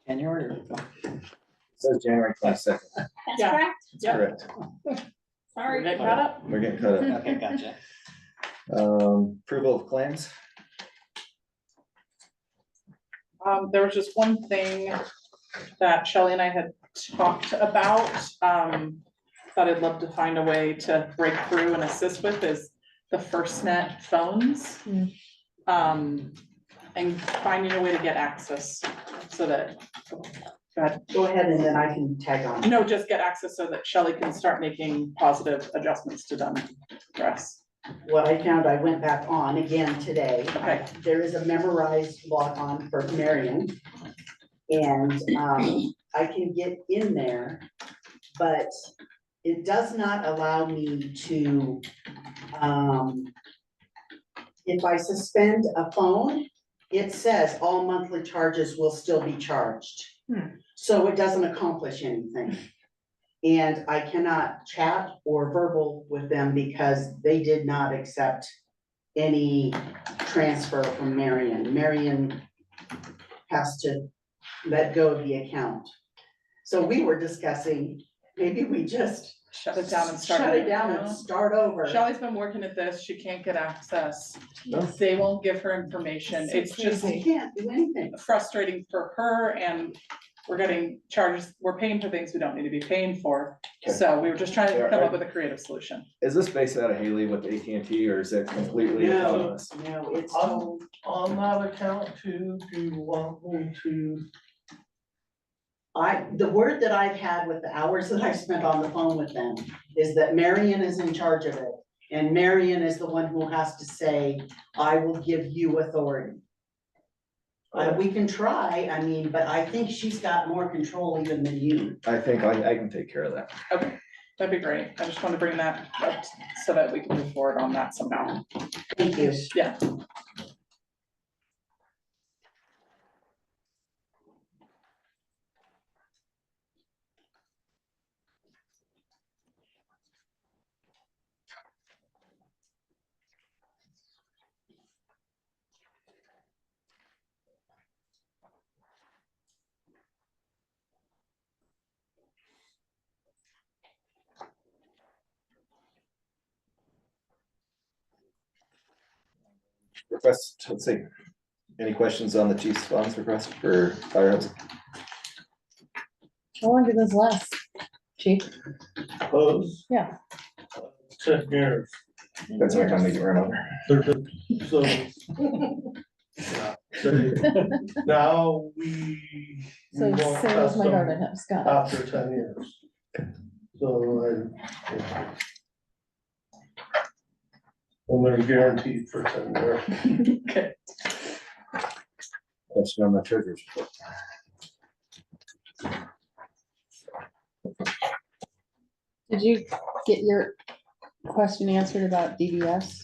January. It says January 22nd. That's Yeah. correct? Yep. Correct. Sorry, get caught up. We're getting cut up. Okay, gotcha. Approval of claims. There was just one thing that Shelley and I had talked about, thought I'd love to find a way to break through and assist with is the FirstNet phones. And finding a way to get access so that, Go ahead and then I can tag on. no, just get access so that Shelley can start making positive adjustments to them for us. What I found, I went back on again today. Okay. There is a memorized log on for Marion. And I can get in there, but it does not allow me to, if I suspend a phone, it says all monthly charges will still be charged. So it doesn't accomplish anything. And I cannot chat or verbal with them because they did not accept any transfer from Marion. Marion has to let go of the account. So we were discussing, maybe we just shut it down and start. Shut it down now. and start over. Shelley's been working at this, she can't get access, No. they won't give her information, So it's just I can't do anything. frustrating for her, and we're getting charges, we're paying for things we don't need to be paying for. Okay. So we were just trying to Yeah, come I- up with a creative solution. Is this based out of Haley with AT&T or is it completely No, autonomous? no, it's On that account too, do you want me to? the word that I've had with the hours that I've spent on the phone with them is that Marion is in charge of it. And Marion is the one who has to say, I will give you authority. We can try, I mean, but I think she's got more control even than you. I think I can take care of that. Okay, that'd be great, I just want to bring that up so that we can move forward on that somehow. Thank you. Yeah. Request, let's see. Any questions on the chief's funds request for firehouse? How long did this last, chief? Close. Yeah. 10 years. That's our time to get run over. So. Yeah, so now we. So we want same as my custom garden house, got it. After 10 years. So yeah. And they're guaranteed for 10 years. Okay. Question on the treasurer's report. Did you get your question answered about DBS?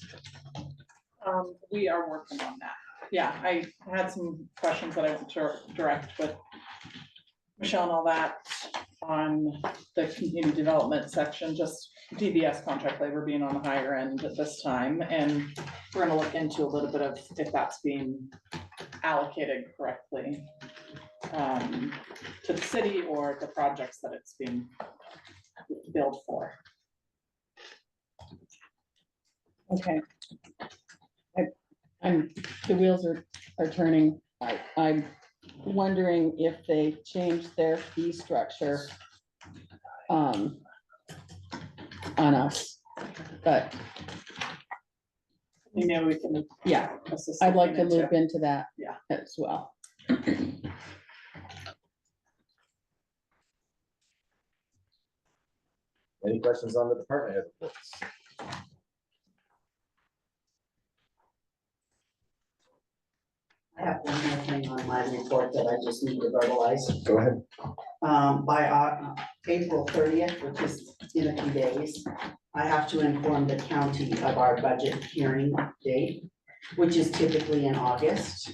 We are working on that. Yeah, I had some questions that I want to direct with Michelle and all that on the community development section, just DBS contract labor being on the higher end at this time. And we're gonna look into a little bit of if that's being allocated correctly to the city or the projects that it's being billed for. Okay. The wheels are turning. I'm wondering if they changed their fee structure on us, but Maybe we can. yeah, assist I'd like to looking loop into that Yeah. as well. Any questions on the department head reports? I have one more thing on my report that I just need to verbalize. Go ahead. By April 30th, which is in a few days, I have to inform the county of our budget hearing date, which is typically in August.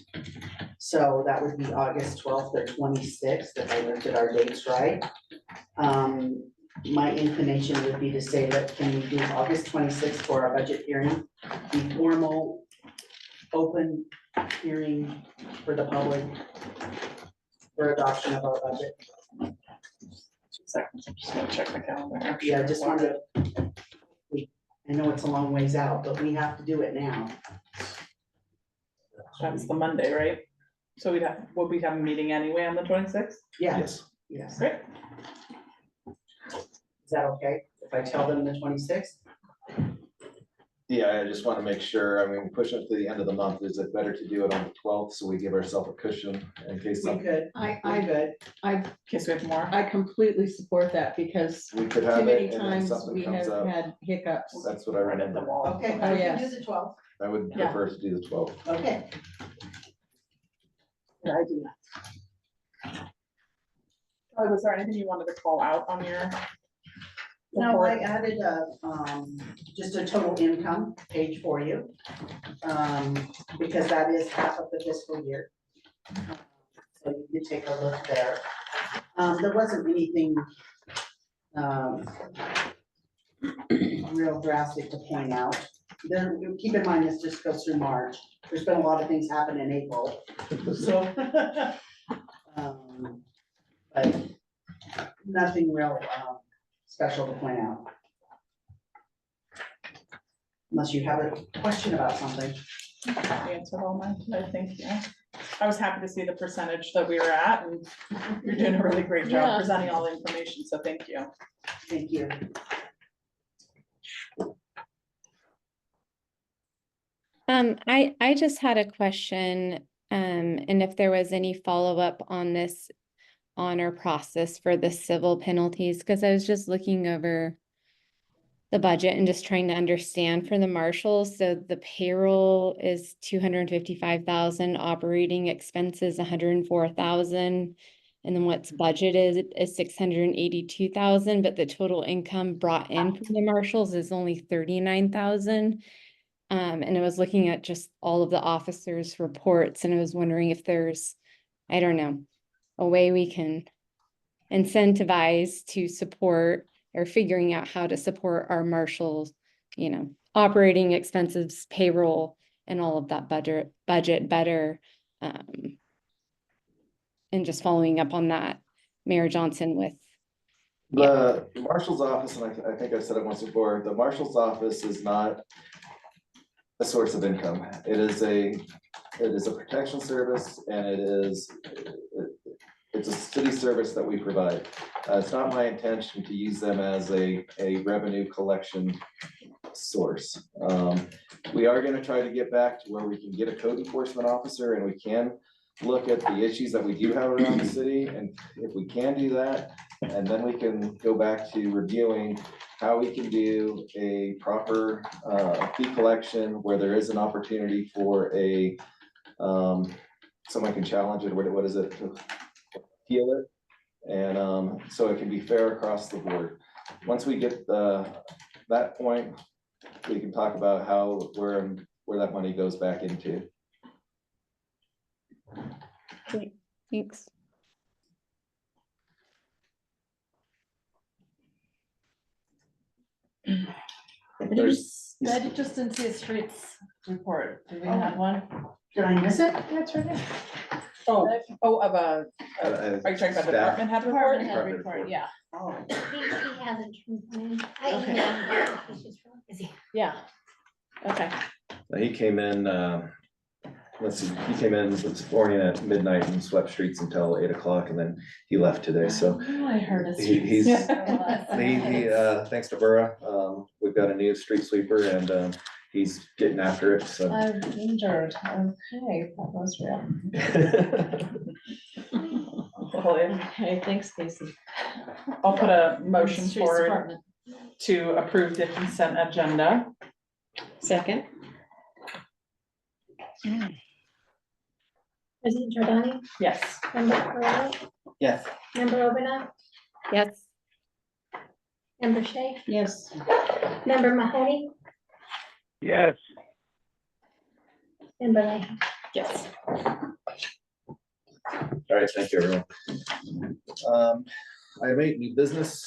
So that would be August 12th or 26th, if I looked at our dates right. My inclination would be to say that can we do August 26th for our budget hearing, the formal open hearing for the public for adoption of our budget. 2 seconds, I'm just gonna check the calendar. Yeah, I just wanted, I know it's a long ways out, but we have to do it now. That's the Monday, right? So would we have a meeting anyway on the 26th? Yes, yes. Great. Is that okay if I tell them the 26th? Yeah, I just want to make sure, I mean, push up to the end of the month, is it better to do it on the 12th, so we give ourselves a cushion in case We something, could, we could. In case we have more. I completely support that because we could too have many it and then times something we comes have up. had hiccups. That's what I Right at the remember. wall. Okay, Oh, we can yes. do the 12th. I would Yeah. prefer to do the 12th. Okay. Yeah, I do that. Was there anything you wanted to call out on your? No, I report? added just a total income page for you. Because that is half of the fiscal year. So you can take a look there. There wasn't anything real drastic to point out. Then keep in mind, this just goes through March. There's been a lot of things happen in April, so. But nothing real special to point out. Unless you have a question about something. Answered all mine, I think, yeah. I was happy to see the percentage that we were at, and you're doing a really great job Yeah. presenting all the information, so thank you. Thank you. I just had a question, and if there was any follow-up on this honor process for the civil penalties, because I was just looking over the budget and just trying to understand for the marshals. So the payroll is 255,000, operating expenses 104,000. And then what's budgeted is 682,000, but the total income brought in from the marshals is only 39,000. And I was looking at just all of the officers' reports, and I was wondering if there's, I don't know, a way we can incentivize to support or figuring out how to support our marshals, operating expenses, payroll, and all of that budget better. And just following up on that, Mayor Johnson with. The marshal's office, and I think I've said it once before, the marshal's office is not a source of income. It is a protection service, and it's a city service that we provide. It's not my intention to use them as a revenue collection source. We are gonna try to get back to where we can get a code enforcement officer, and we can look at the issues that we do have around the city, and if we can do that, and then we can go back to reviewing how we can do a proper fee collection where there is an opportunity for a someone can challenge it. What is it? Appeal it, and so it can be fair across the board. Once we get that point, we can talk about where that money goes back into. Great, thanks. I just didn't see a streets report. Do we have one? Did I miss it? That's right. Are you talking about the department head report? Department head report, yeah. Oh. He hasn't turned mine. I Okay. emailed him, he's just really busy. Yeah. Okay. He came in, let's see, he came in this morning at midnight and swept streets until 8 o'clock, and then he left today, so. Oh, I heard a He's, streets. thanks to Borough, we've got a new street sweeper, and he's getting after it, so. I'm injured. Okay, that was real. Okay, thanks, Casey. I'll put a motion Streets forward Department. to approve the consent agenda. Second. President Giordani, Yes. Member Pearl, Yes. Member Obina, Yes. Member Shea, Yes. Member Mahoney, Yes. Member Lay. Yes. All right, thank you, everyone. Item 8, new business,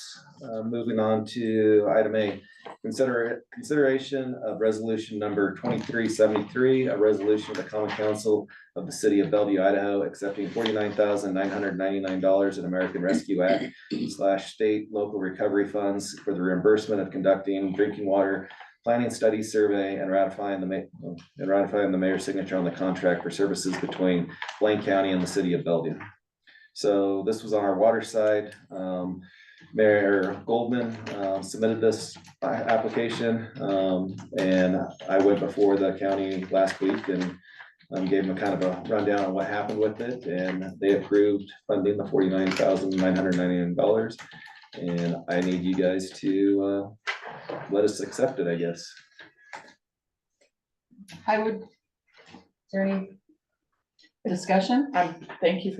moving on to item A. Consideration of resolution number 2373, a resolution of the common council of the city of Bellevue, Idaho, accepting $49,999 in American Rescue Act / state local recovery funds for the reimbursement of conducting drinking water planning study survey and ratifying the mayor's signature on the contract for services between Blaine County and the city of Bellevue. So this was on our water side. Mayor Goldman submitted this application, and I went before the county last week and gave them a kind of a rundown on what happened with it, and they approved funding the $49,999. And I need you guys to let us accept it, I guess. Is there any discussion? Thank you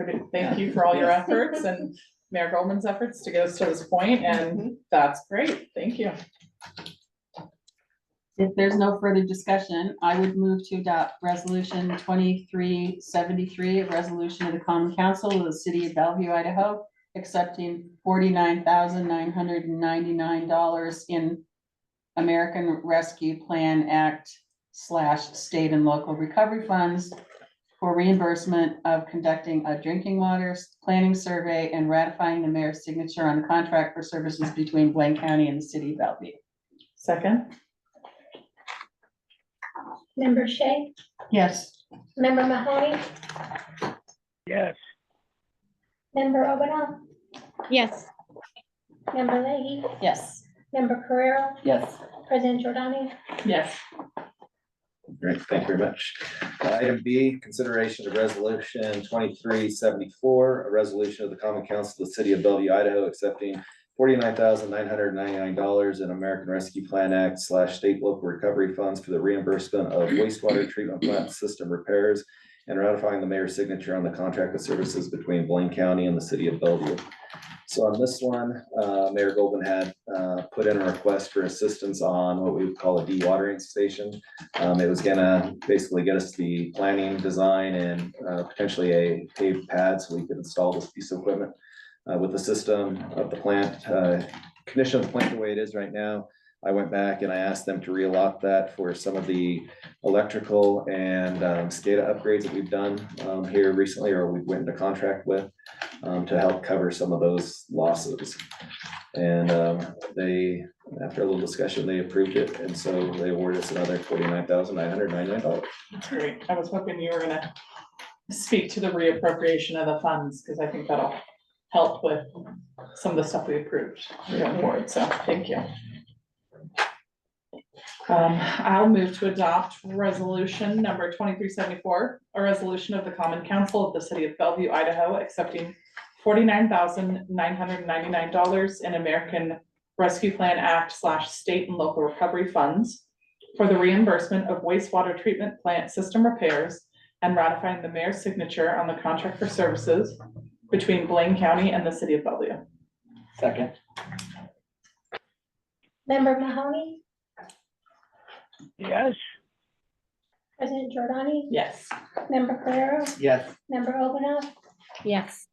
for all your efforts and Mayor Goldman's efforts to get us to this point, and that's great. Thank you. If there's no further discussion, I would move to adopt resolution 2373, a resolution of the common council of the city of Bellevue, Idaho, accepting $49,999 in American Rescue Plan Act / state and local recovery funds for reimbursement of conducting a drinking water planning survey and ratifying the mayor's signature on the contract for services between Blaine County and the city of Bellevue. Second. Member Shea, Yes. member Mahoney, Yes. member Obanov, Yes. member Leahy, Yes. member Carrero, Yes. President Jordan. Yes. Great, thank you very much. Item B, consideration of resolution 2374, a resolution of the common council of the city of Bellevue, Idaho, accepting $49,999 in American Rescue Plan Act / state local recovery funds for the reimbursement of wastewater treatment plant system repairs and ratifying the mayor's signature on the contract of services between Blaine County and the city of Bellevue. So on this one, Mayor Golden had put in a request for assistance on what we would call a dewatering station. It was gonna basically get us the planning, design, and potentially a paved pad so we could install this piece of equipment. With the system of the plant, condition of the plant the way it is right now, I went back and I asked them to reallot that for some of the electrical and SCADA upgrades that we've done here recently, or we went into contract with, to help cover some of those losses. And they, after a little discussion, they approved it, and so they awarded us another $49,999. That's great. I was hoping you were gonna speak to the reappropriation of the funds, because I think that'll help with some of the stuff we approved going forward, so thank you. I'll move to adopt resolution number 2374, a resolution of the common council of the city of Bellevue, Idaho, accepting $49,999 in American Rescue Plan Act / state and local recovery funds for the reimbursement of wastewater treatment plant system repairs and ratifying the mayor's signature on the contract for services between Blaine County and the city of Bellevue. Second. Member Mahoney, Yes. President Jordan, Yes. member Carrero, Yes. member Obanov, Yes.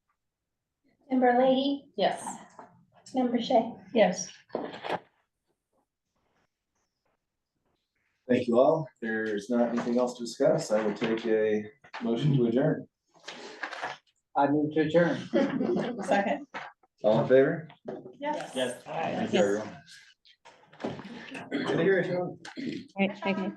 member Leahy, Yes. member Shea. Yes. Thank you all. If there's not anything else to discuss, I would take a motion to adjourn. I move to adjourn. Second. All in favor? Yes. Yes. Thank you, everyone. Good to hear you. Right, okay.